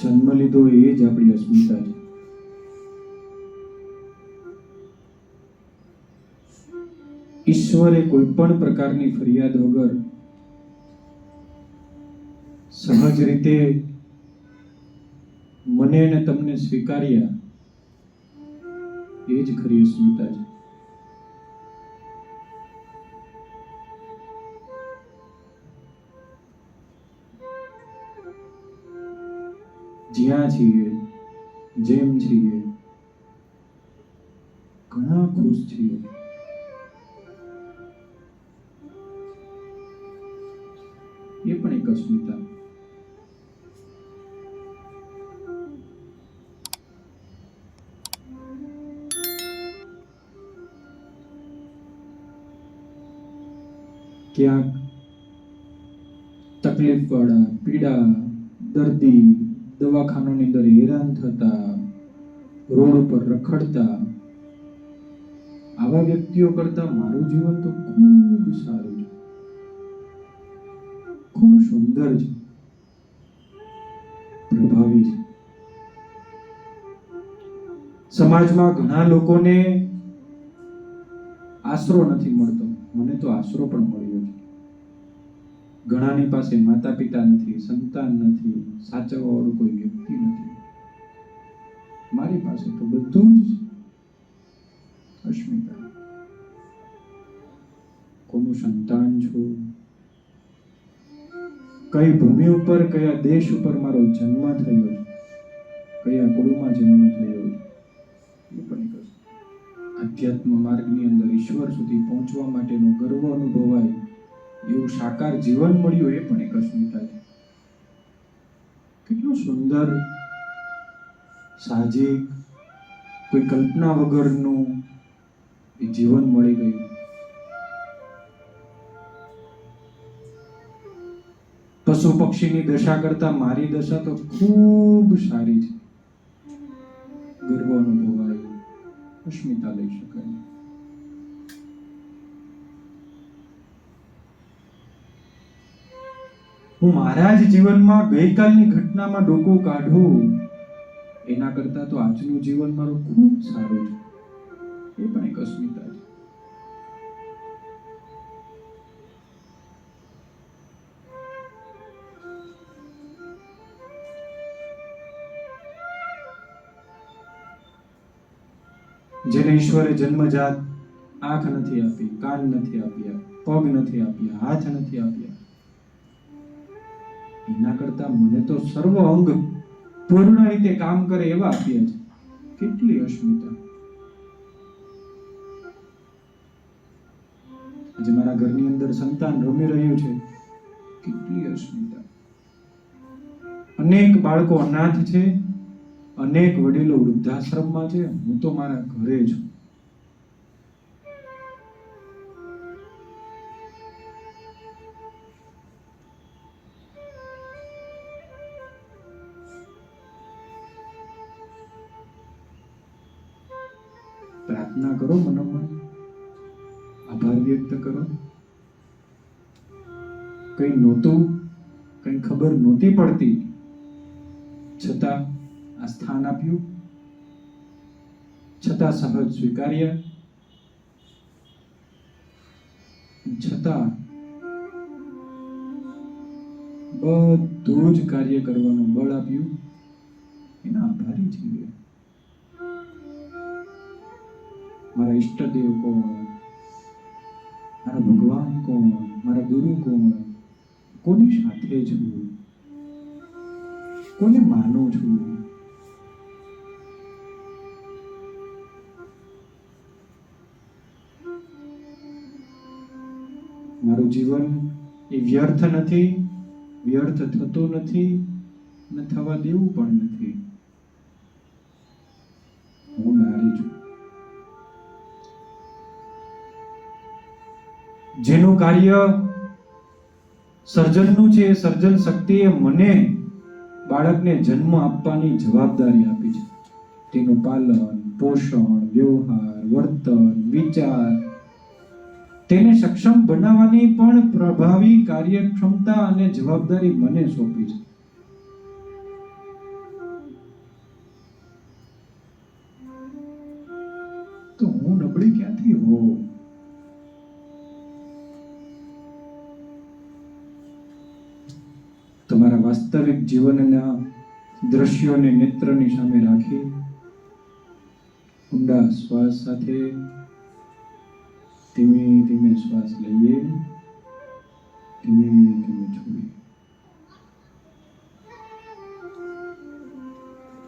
જન્મ લીધો એ જ આપણી અસ્મિતા છે. ઈશ્વરે કોઈ પણ પ્રકારની ફરિયાદ વગર સહજ રીતે મને અને તમને સ્વીકાર્યા, એ જ ખરી અસ્મિતા છે. જ્યાં છીએ, જેમ છીએ, ઘણા ખુશ છીએ. એ પણ એક અસ્મિતા. ક્યાંક તકલીફ વાળા, પીડા, દર્દી, દવાખાનાની અંદર હેરાન થતા, રોડ ઉપર રખડતા, આવા વ્યક્તિઓ કરતા મારું જીવન તો ખૂબ સારું છે, ખૂબ સુંદર છે, પ્રભાવી છે. સમાજમાં ઘણા લોકોને આશરો નથી મળતો, મને તો આશરો પણ મળ્યો છે. ઘણાની પાસે માતા પિતા નથી, સંતાન નથી, સાચવવા વાળું કોઈ વ્યક્તિ નથી. મારી પાસે તો બધું જ છે. અસ્મિતા. કોનું સંતાન છું, કઈ ભૂમિ ઉપર, કયા દેશ ઉપર મારો જન્મ થયો છે, કયા કુળમાં જન્મ થયો છે, એ પણ એક આધ્યાત્મ માર્ગની અંદર ઈશ્વર સુધી પહોંચવા માટેનો ગર્વ અનુભવાય એવું સાકાર જીવન મળ્યું, એ પણ એક અસ્મિતા છે. કેટલું સુંદર, સાહજિક, કોઈ કલ્પના વગરનું એ જીવન મળી ગયું. પશુ પક્ષીની દશા કરતા મારી દશા તો ખૂબ સારી છે. ગર્વ અનુભવાય, અસ્મિતા લઈ શકાય. હું મારા જ જીવનમાં ગઈકાલની ઘટનામાં ડોકું કાઢું એના કરતા તો આજનું જીવન મારું ખૂબ સારું છે. એ પણ એક અસ્મિતા છે. જેને ઈશ્વરે જન્મજાત આંખ નથી આપી, કાન નથી આપ્યા, પગ નથી આપ્યા, હાથ નથી આપ્યા, એના કરતા મને તો સર્વ અંગ પૂર્ણ રીતે કામ કરે એવા આપ્યા છે. કેટલી અસ્મિતા. આજે મારા ઘરની અંદર સંતાન રમી રહ્યું છે, કેટલી અસ્મિતા. અનેક બાળકો અનાથ છે, અનેક વડીલો વૃદ્ધાશ્રમમાં છે, હું તો મારા ઘરે છું. પ્રાર્થના કરો, મનોમન આભાર વ્યક્ત કરો. કઈ નહોતું, કઈ ખબર નહોતી પડતી, છતાં આ સ્થાન આપ્યું, છતાં સહજ સ્વીકાર્યા, છતાં બધું જ કાર્ય કરવાનું બળ આપ્યું. એના આભારી છીએ. મારા ઈષ્ટદેવ કોણ, મારા ભગવાન કોણ, મારા ગુરુ કોણ, કોની સાથે છું, કોને માનું છું. મારું જીવન એ વ્યર્થ નથી, વ્યર્થ થતું નથી, ને થવા દેવું પણ નથી. હું નારી છું. જેનું કાર્ય સર્જનનું છે, એ સર્જન શક્તિએ મને બાળકને જન્મ આપવાની જવાબદારી આપી છે. તેનું પાલન, પોષણ, વ્યવહાર, વર્તન, વિચાર, તેને સક્ષમ બનાવવાની પણ પ્રભાવી કાર્યક્ષમતા અને જવાબદારી મને સોંપી છે. તમારા વાસ્તવિક જીવનના દ્રશ્યોને નેત્રની સામે રાખી ઊંડા શ્વાસ સાથે ધીમે ધીમે શ્વાસ લઈએ, ધીમે ધીમે છોડીએ.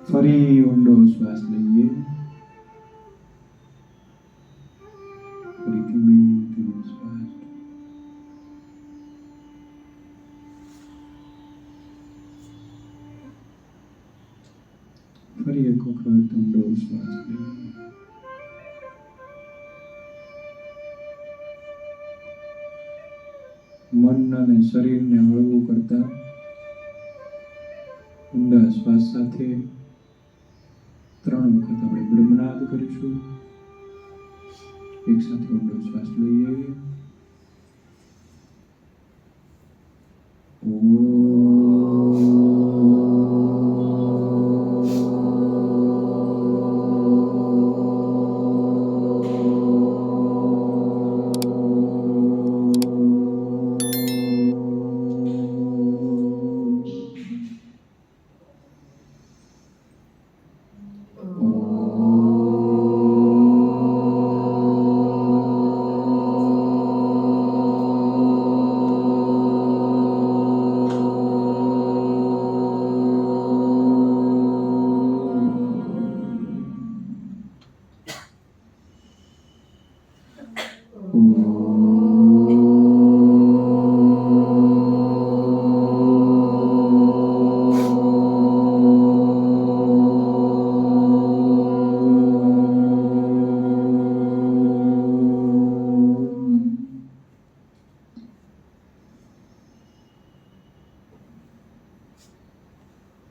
ફરી ઊંડો શ્વાસ લઈએ, ફરી ધીમે ધીમે શ્વાસ. ફરી એક વખત ઊંડો શ્વાસ લઈએ. મન અને શરીરને હળવું કરતા ઊંડા શ્વાસ સાથે 3 વખત આપણે બ્રહ્મનાદ કરીશું. એક સાથે ઊંડો શ્વાસ લઈએ.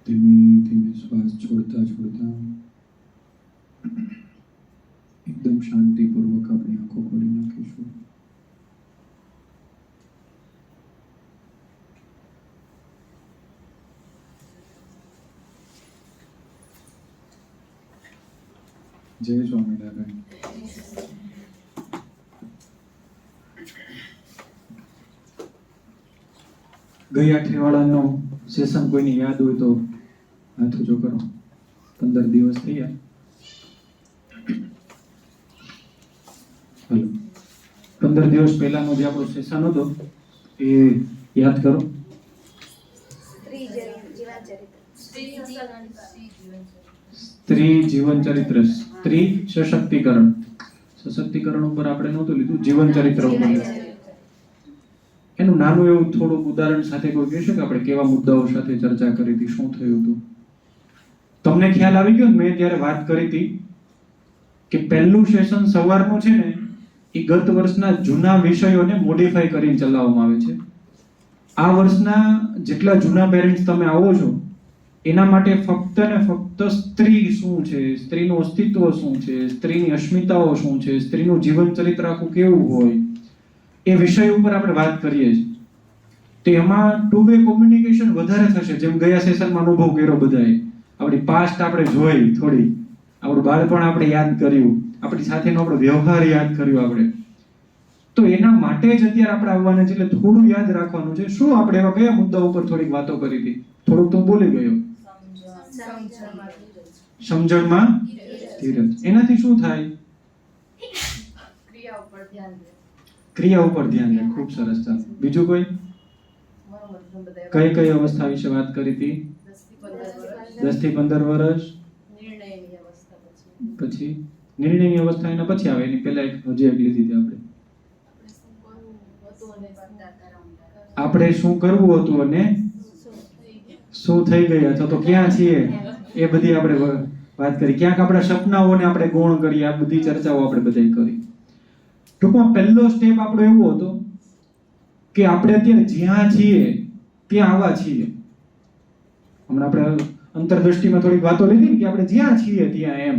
ધીમે ધીમે શ્વાસ છોડતા છોડતા એકદમ શાંતિપૂર્વક આપણી આંખો ખોલી નાખીશું. જય સ્વામિનારાયણ. ગયા અઠવાડિયાનો સેશન કોઈને યાદ હોય તો હાથ ઊંચો કરો. 15 દિવસ થયા. હાલો, 15 દિવસ પહેલાનો જે આપણો સેશન હતો એ યાદ કરો. સ્ત્રી જીવન ચરિત્ર, સ્ત્રી સશક્તિકરણ. સશક્તિકરણ ઉપર આપણે નહોતું લીધું, જીવન ચરિત્ર ઉપર. એનું નાનું એવું થોડુંક ઉદાહરણ સાથે કોઈ કહેશે કે આપણે કેવા મુદ્દાઓ સાથે ચર્ચા કરી હતી, શું થયું હતું? તમને ખ્યાલ આવી ગયો? મેં ત્યારે વાત કરી હતી કે પહેલું સેશન સવારનું છે ને એ ગત વર્ષના જૂના વિષયોને મોડિફાઈ કરીને ચલાવવામાં આવે છે. આ વર્ષના જેટલા જૂના પેરેન્ટ્સ તમે આવો છો એના માટે ફક્ત ને ફક્ત સ્ત્રી શું છે, સ્ત્રીનું અસ્તિત્વ શું છે, સ્ત્રીની અસ્મિતાઓ શું છે, સ્ત્રીનું જીવન ચરિત્ર આખું કેવું હોય એ વિષય ઉપર આપણે વાત કરીએ છીએ. તો એમાં ટુ વે કોમ્યુનિકેશન વધારે થશે. જેમ ગયા સેશનમાં અનુભવ કર્યો બધાએ, આપણી પાસ્ટ આપણે જોઈ, થોડી આપણું બાળપણ આપણે યાદ કર્યું, આપણી સાથેનો આપણો વ્યવહાર યાદ કર્યો આપણે. તો એના માટે જ અત્યારે આપણે આવવાના છે. એટલે થોડું યાદ રાખવાનું છે. શું આપણે એવા કયા મુદ્દા ઉપર થોડીક વાતો કરી હતી? થોડુંક તો બોલી ગયો. સમજણમાં ધીરજ. એનાથી શું થાય? ક્રિયા ઉપર ધ્યાન દે. ખૂબ સરસ. ચાલો, બીજું કોઈ? કઈ કઈ અવસ્થા વિશે વાત કરી હતી? 10 થી 15 વર્ષ પછી નિર્ણયની અવસ્થા. એના પછી આવે, એની પહેલા હજી એક લીધી હતી આપણે શું કરવું હતું અને શું થઈ ગયા છો, તો ક્યાં છીએ એ બધી આપણે વાત કરી. ક્યાંક આપણા સપનાઓને આપણે ગૌણ કરી. આ બધી ચર્ચાઓ આપણે બધાએ કરી. ટૂંકમાં પહેલો સ્ટેપ આપણો એવો હતો કે આપણે અત્યારે જ્યાં છીએ ત્યાં આવા છીએ. હમણાં આપણે અંતરદ્રષ્ટિમાં થોડીક વાતો લીધી કે આપણે જ્યાં છીએ ત્યાં એમ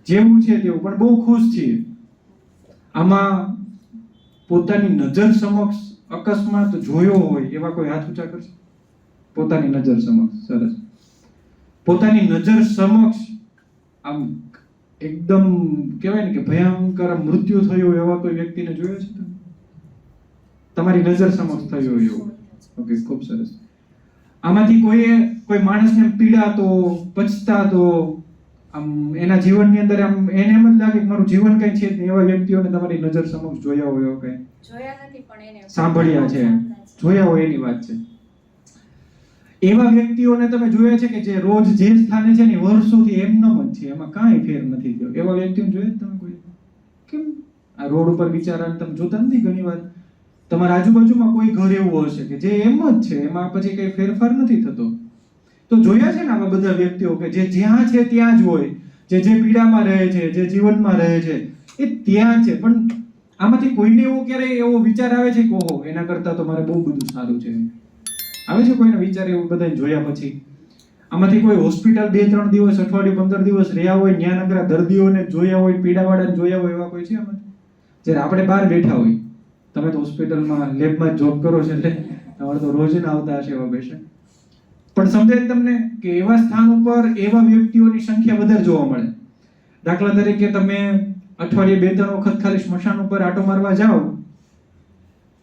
જેવું છે તેવું, પણ બહુ ખુશ છીએ. આમાં પોતાની નજર સમક્ષ અકસ્માત જોયો હોય એવા કોઈ હાથ ઊંચા કરશે? પોતાની નજર સમક્ષ. સરસ. પોતાની નજર સમક્ષ આમ એકદમ કહેવાય ને કે ભયંકર મૃત્યુ થયું એવા કોઈ વ્યક્તિને જોયો છે તમે? તમારી નજર સમક્ષ થયો એવું? ઓકે, ખૂબ સરસ. આમાંથી કોઈ માણસને પીડાતો, પછતાતો, આમ એના જીવનની અંદર આમ એને એમ જ લાગે કે મારું જીવન કઈ છે જ નહીં, એવા વ્યક્તિઓને તમારી નજર સમક્ષ જોયા હોય કઈ? જોયા નથી પણ એને સાંભળ્યા છે, જોયા હોય એની વાત છે. એવા વ્યક્તિઓને તમે જોયા છે કે જે રોજ જે સ્થાને છે ને વર્ષોથી એમનેમ જ છે, એમાં કાંઈ ફેર નથી થયો. એવા વ્યક્તિઓને જોયા તમે કોઈ? કેમ આ રોડ ઉપર બિચારાને તમે જોતા નથી ઘણીવાર? તમારા આજુબાજુમાં કોઈ ઘર એવું હશે કે જે એમ જ છે, એમાં પછી કઈ ફેરફાર નથી થતો. તો જોયા છે ને આવા બધા વ્યક્તિઓ કે જે જ્યાં છે ત્યાં જ હોય, જે પીડામાં રહે છે, જે જીવનમાં રહે છે એ ત્યાં છે. પણ આમાંથી કોઈને એવો ક્યારેય એવો વિચાર આવે છે કે ઓહો એના કરતા તો મારે બહુ બધું સારું છે? આવે છે કોઈને વિચાર એવું બધાને જોયા પછી? આમાંથી કોઈ હોસ્પિટલ 2-3 દિવસ, અઠવાડિયું, 15 દિવસ રહ્યા હોય, ન્યા નકરા દર્દીઓને જોયા હોય, પીડાવાળાને જોયા હોય, એવા કોઈ છે આમાંથી? જ્યારે આપણે બહાર બેઠા હોય, તમે તો હોસ્પિટલમાં લેબમાં જોબ કરો છો એટલે તમારે તો રોજ ના આવતા હશે એવા પેશન્ટ. પણ સમજાય તમને કે એવા સ્થાન ઉપર એવા વ્યક્તિઓની સંખ્યા વધારે જોવા મળે. દાખલા તરીકે તમે અઠવાડિયે 2-3 વખત ખાલી સ્મશાન ઉપર આટો મારવા જાઓ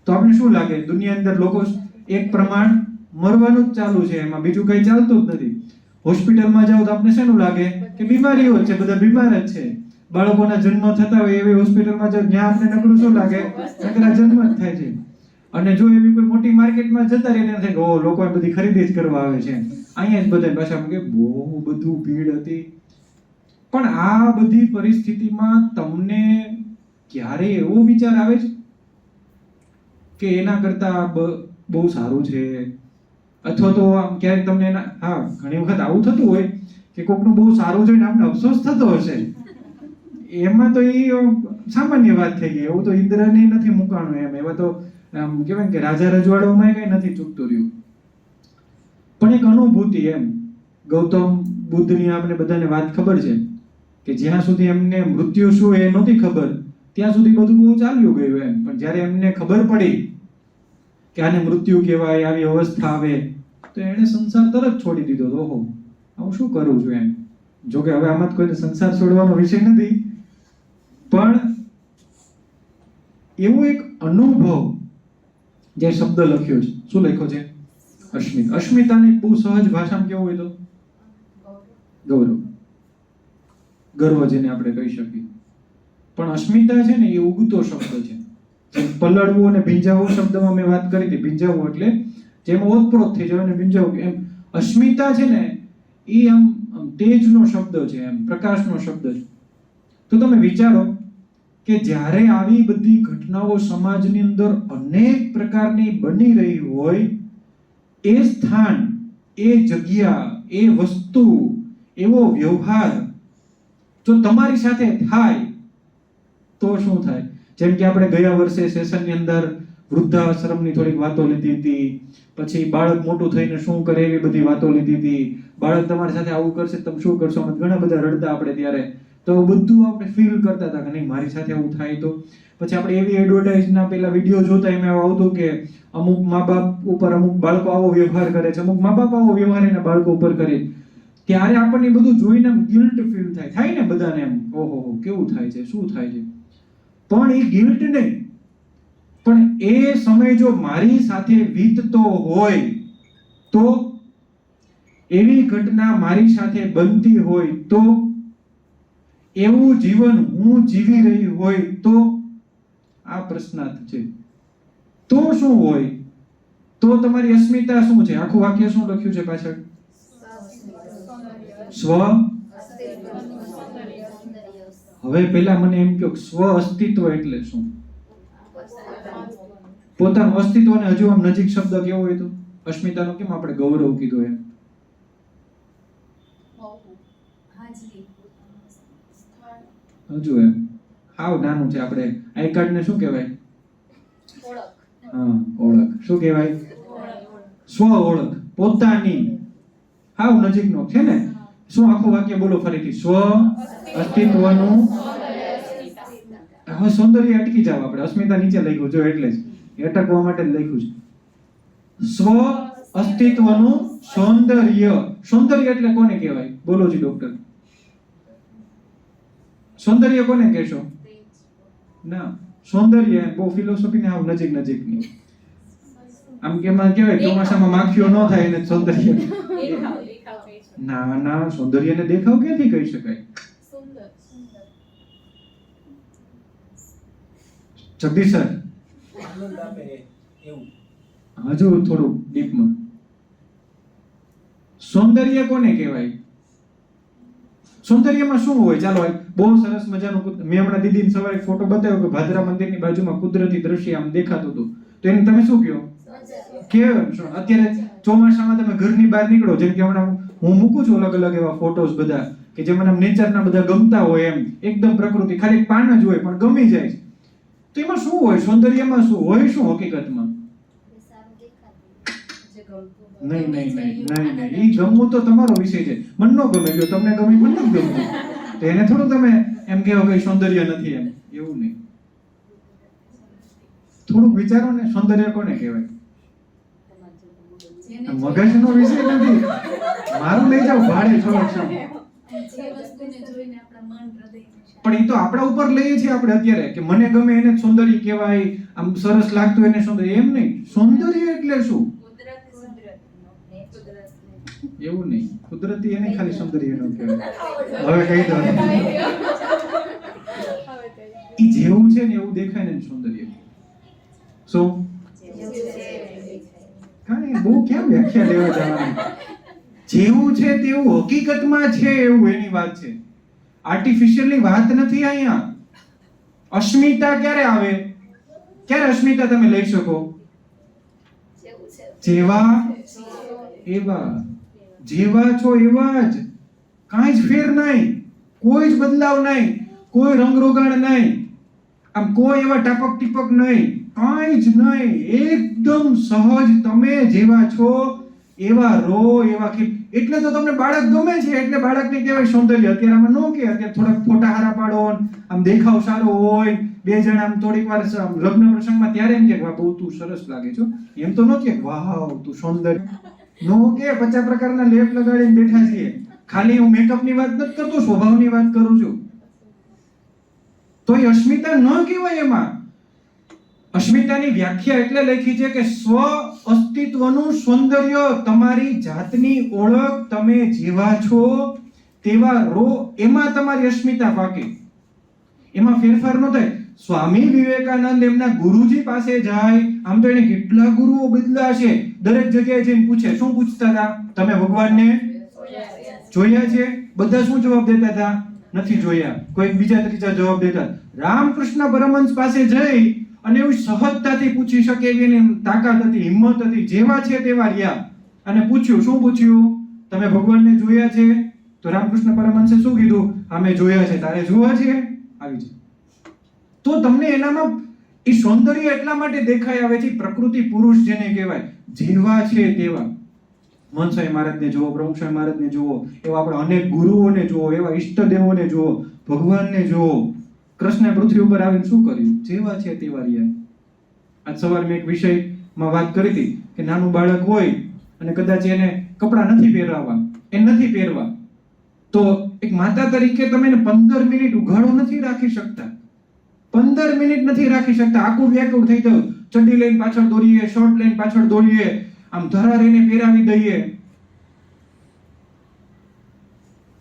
તો આપણે શું લાગે? દુનિયા અંદર લોકો એક પ્રમાણ મરવાનું જ ચાલુ છે, એમાં બીજું કઈ ચાલતું જ નથી. હોસ્પિટલમાં જાઓ તો આપણે શેનું લાગે કે બીમારીઓ જ છે, બધા બીમાર જ છે. બાળકોના જન્મ થતા હોય એવી હોસ્પિટલમાં જાઓ, ત્યાં આપણે નકરું શું લાગે? નકરા જન્મ જ થાય છે. અને જો એવી કોઈ મોટી માર્કેટમાં જતા રહીને એમ થાય કે ઓ લોકો બધી ખરીદી જ કરવા આવે છે, અહીંયા જ બધા પાછા કે બહુ બધું ભીડ હતી. પણ આ બધી પરિસ્થિતિમાં તમને ક્યારે એવો વિચાર આવે છે કે એના કરતા બહુ સારું છે? અથવા તો આમ ક્યારેક તમને ઘણી વખત આવું થતું હોય કે કોકનું બહુ સારું જોઈને આપણે અફસોસ થતો હશે. એમાં તો એ સામાન્ય વાત થઈ ગઈ. એવું તો ઇન્દ્રને નથી મુકાણું એમ. એવા તો આમ કહેવાય કે રાજા રજવાડાઓમાં કઈ નથી ચૂકતું રહ્યું. પણ એક અનુભૂતિ એમ, ગૌતમ બુદ્ધની આપણે બધાને વાત ખબર છે કે જ્યાં સુધી એમને મૃત્યુ શું એ નહોતી ખબર ત્યાં સુધી બધું બહુ ચાલ્યું ગયું એમ. પણ જ્યારે એમને ખબર પડી કે આને મૃત્યુ કહેવાય, આવી અવસ્થા આવે, તો એણે સંસાર તરત છોડી દીધો. ઓહો હું શું કરું છું એમ. જોકે હવે આમાં કોઈને સંસાર છોડવાનો વિષય નથી, પણ એવો એક અનુભવ જે શબ્દ લખ્યો છે, શું લખ્યો છે? અસ્મિતા. અસ્મિતાને બહુ સહજ ભાષામાં કેવું હોય તો ગૌરવ, ગર્વ જેને આપણે કહી શકીએ. પણ અસ્મિતા છે ને એ ઉગતો શબ્દ છે. જેમ પલળવું અને ભીંજાવું શબ્દમાં મેં વાત કરી હતી. ભીંજાવું એટલે જેમ ઓતપ્રોત થઈ જવું અને ભીંજાવું, એમ અસ્મિતા છે ને એ આમ તેજનો શબ્દ છે, એમ પ્રકાશનો શબ્દ છે. તો તમે વિચારો કે જ્યારે આવી બધી ઘટનાઓ સમાજની અંદર અનેક પ્રકારની બની રહી હોય, એ સ્થાન, એ જગ્યા, એ વસ્તુ, એવો વ્યવહાર જો તમારી સાથે થાય તો શું થાય? જેમ કે આપણે ગયા વર્ષે સેશનની અંદર વૃદ્ધાશ્રમની થોડીક વાતો લીધી હતી, પછી બાળક મોટું થઈને શું કરે એવી બધી વાતો લીધી હતી. બાળક તમારી સાથે આવું કરશે તમે શું કરશો? ઘણા બધા રડતા આપણે ત્યારે. તો બધું આપણે ફીલ કરતા હતા કે નહીં મારી સાથે આવું થાય તો. પછી આપણે એવી એડવર્ટાઇઝના પેલા વિડીયો જોતા એમાં આવતું કે અમુક મા બાપ ઉપર અમુક બાળકો આવો વ્યવહાર કરે છે, અમુક મા બાપ આવો વ્યવહાર એના બાળકો ઉપર કરે. ત્યારે આપણને બધું જોઈને ગિલ્ટ ફીલ થાય ને બધાને, એમ ઓહો કેવું થાય છે, શું થાય છે. પણ એ ગિલ્ટ નહીં, પણ એ સમય જો મારી સાથે વીતતો હોય તો, એવી ઘટના મારી સાથે બનતી હોય તો, એવું જીવન હું જીવી રહી હોય તો, આ પ્રશ્નાર્થ છે. તો શું હોય? તો તમારી અસ્મિતા શું છે? આખું વાક્ય શું લખ્યું છે પાછળ? સ્વ. હવે પેલા મને એમ કહો, સ્વ અસ્તિત્વ એટલે શું? પોતાનું અસ્તિત્વને હજુ આમ નજીક શબ્દ કેવો હોય તો? અસ્મિતાનો કેમ આપણે ગૌરવ કીધું એમ? હજુ એમ હાવ નાનું છે. આપણે આઈ કાર્ડ ને શું કહેવાય? ઓળખ. શું કહેવાય? સ્વ ઓળખ, પોતાની. હાવ નજીકનો છે ને. શું આખું વાક્ય બોલો ફરીથી? સ્વ અસ્તિત્વનું. હવે સૌંદર્ય અટકી જાવ આપણે. અસ્મિતા નીચે લખ્યું જો એટલે જ એ અટકવા માટે જ લખ્યું છે. સ્વ અસ્તિત્વનું સૌંદર્ય. સૌંદર્ય એટલે કોને કહેવાય? બોલો જી ડોક્ટર. સૌંદર્ય કોને કહેશો? ના, સૌંદર્ય બહુ ફિલોસોફી ને આવ નજીકની. આમ કે એમાં કહેવાય ચોમાસામાં માખીઓ ન થાય એને સૌંદર્ય. ના ના, સૌંદર્યને દેખાવ ક્યાંથી કહી શકાય? જગદીશ સર, હજુ થોડું ડીપમાં, સૌંદર્ય કોને કહેવાય? સૌંદર્યમાં શું હોય? ચાલો બહુ સરસ મજાનું, મેં હમણાં દીદીને સવારે ફોટો બતાવ્યો કે ભાદરા મંદિરની બાજુમાં કુદરતી દ્રશ્ય આમ દેખાતું હતું, તો એને તમે શું કહો? કેમ? અત્યારે ચોમાસામાં તમે ઘરની બહાર નીકળો, જેમ કે હમણાં હું મૂકું છું અલગ અલગ એવા ફોટોસ બધા કે જે મને નેચરના બધા ગમતા હોય, એમ એકદમ પ્રકૃતિ, ખાલી પાન જ હોય પણ ગમી જાય. તો એમાં શું હોય? સૌંદર્યમાં શું હોય? શું હકીકતમાં? નહીં નહીં નહીં નહીં નહીં, ઈ ગમવું તો તમારો વિષય છે. મન નો ગમે ગયો, તમને ગમી, મન નથી ગમતું, તો એને થોડું તમે એમ કહો કે સૌંદર્ય નથી, એમ એવું નહીં. થોડુંક વિચારો ને, સૌંદર્ય કોને કહેવાય? મગજનો વિષય નથી, મારું લઈ જાવ ભાડે થોડોક સમય. પણ એ તો આપણા ઉપર લઈએ છીએ આપણે અત્યારે કે મને ગમે એને સૌંદર્ય કહેવાય, આમ સરસ લાગતું એને સૌંદર્ય. એમ નહીં, સૌંદર્ય એટલે શું? એવું નહીં, કુદરતી એને ખાલી સૌંદર્ય નો કહેવાય. હવે કહી દો, ઈ જેવું છે ને એવું દેખાય ને સૌંદર્ય. શું? કાંઈ બહુ કેમ વ્યાખ્યા લેવા જવાની? જેવું છે તેવું હકીકતમાં છે એવું એની વાત છે. આર્ટિફિશિયલની વાત નથી અહીંયા. અસ્મિતા ક્યારે આવે? ક્યારે અસ્મિતા તમે લઈ શકો? જેવા એવા, જેવા છો એવા જ, કાંઈ જ ફેર નહીં, કોઈ જ બદલાવ નહીં, કોઈ રંગરોગાણ નહીં, આમ કોઈ એવા ટપક ટીપક નહીં, કાંઈ જ નહીં, એકદમ સહજ તમે જેવા છો એવા રો, એવા કે. એટલે તો તમને બાળક ગમે છે, એટલે બાળકને કહેવાય સૌંદર્ય. અત્યારે આમાં નો કે અત્યારે થોડાક ફોટા હારા પાડો, આમ દેખાવ સારો હોય, બે જણ આમ થોડીક વાર લગ્ન પ્રસંગમાં ત્યારે એમ કે વાહ બહુ તું સરસ લાગે છો, એમ તો નો કે વાહ તું સૌંદર્ય, નો કે 50 પ્રકારના લેપ લગાડીને બેઠા છીએ. ખાલી હું મેકઅપની વાત નથી કરતો, સ્વભાવની વાત કરું છું. તો એ અસ્મિતા ન કહેવાય. એમાં અસ્મિતાની વ્યાખ્યા એટલે લખી છે કે સ્વ અસ્તિત્વનું સૌંદર્ય, તમારી જાતની ઓળખ, તમે જેવા છો તેવા રહો, એમાં તમારી અસ્મિતા પાકે, એમાં ફેરફાર ન થાય. સ્વામી વિવેકાનંદ એમના ગુરુજી પાસે જાય, આમ તો એને કેટલા ગુરુઓ બદલ્યા છે, દરેક જગ્યાએ જઈને પૂછે. શું પૂછતા હતા? તમે ભગવાનને જોયા છે? બધા શું જવાબ દેતા હતા? નથી જોયા. કોઈ બીજા ત્રીજા જવાબ દેતા. રામકૃષ્ણ પરમહંસ પાસે જઈ અને એવું સહજતાથી પૂછી શકે એવી તાકાત હતી, હિંમત હતી, જેવા છે તેવા રહ્યા. અને પૂછ્યું. શું પૂછ્યું? તમે ભગવાનને જોયા છે? તો રામકૃષ્ણ પરમહંસે શું કીધું? અમે જોયા છે. તારે જોવા છે? આવી જાય. તો તમને એનામાં એ સૌંદર્ય એટલા માટે દેખાઈ આવે છે, પ્રકૃતિ પુરુષ જેને કહેવાય, જેવા છે તેવા. મનસાઈ મહારાજને જુઓ, બ્રહ્મસાઈ મહારાજને જુઓ, એવા આપણા અનેક ગુરુઓને જુઓ, એવા ઈષ્ટદેવોને જુઓ, ભગવાનને જુઓ. કૃષ્ણ પૃથ્વી ઉપર આવીને શું કર્યું? જેવા છે તેવા રહ્યા. આજ સવારે મેં એક વિષયમાં વાત કરી હતી કે નાનું બાળક હોય અને કદાચ એને કપડાં નથી પહેરાવા, એ નથી પહેરવા, તો એક માતા તરીકે તમે એને 15 મિનિટ ઉઘાડો નથી રાખી શકતા. 15 મિનિટ નથી રાખી શકતા. આકુળ વ્યાકુળ થઈ જાવ, ચડ્ડી લઈને પાછળ દોડીએ, શર્ટ લઈને પાછળ દોડીએ, આમ ધરારીને પહેરાવી દઈએ.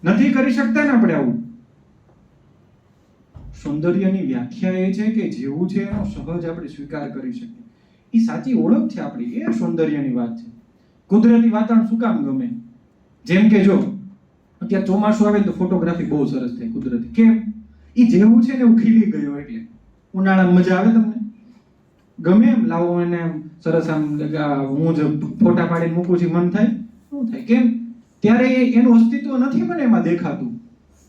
નથી કરી શકતા ને આપણે આવું. સૌંદર્યની વ્યાખ્યા એ છે કે જેવું છે એનો સહજ આપણે સ્વીકાર કરી શકીએ. એ સાચી ઓળખ છે આપણી, એ સૌંદર્યની વાત છે. કુદરતી વાતાવરણ શું કામ ગમે? જેમ કે જો અત્યારે ચોમાસું આવે તો ફોટોગ્રાફી બહુ સરસ થાય કુદરતી. કેમ? એ જેવું છે ને એવું ખીલી ગયો એટલે. ઉનાળામાં મજા આવે તમને? ગમે એમ લાવો એને સરસ આમ હું જ ફોટા પાડીને મૂકું છું, મન થાય? શું થાય? કેમ? ત્યારે એનું અસ્તિત્વ નથી મને એમાં દેખાતું.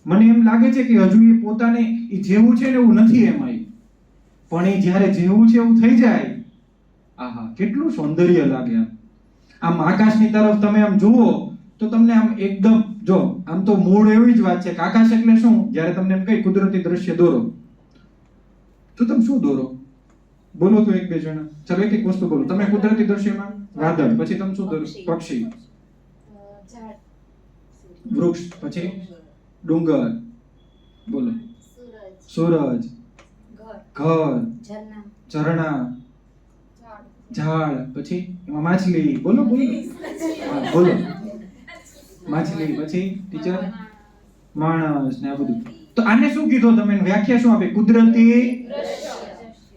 મને એમ લાગે છે કે હજુ એ પોતાને એ જેવું છે ને એવું નથી એમાં. પણ એ જ્યારે જેવું છે એવું થઈ જાય, આહા કેટલું સૌંદર્ય લાગે. આમ આકાશની તરફ તમે આમ જુઓ તો તમને આમ એકદમ, જો આમ તો મૂળ એવી જ વાત છે કે આકાશ એટલે શું? જ્યારે તમને એમ કઈ કુદરતી દ્રશ્ય દોરો તો તમે શું દોરો? બોલો તો એક બે જણા. ચાલો એક એક વસ્તુ બોલો. તમે કુદરતી દ્રશ્યમાં વાદળ, પછી તમે શું દોરો? પક્ષી, વૃક્ષ, પછી ડુંગર, બોલો, સૂરજ, ઘર, ઝરણા, ઝાડ, પછી એમાં માછલી, બોલો બોલો. હા, બોલો. માછલી, પછી ટીચર માણસ ને આ બધું. તો આને શું કીધું તમે? વ્યાખ્યા શું આપી? કુદરતી.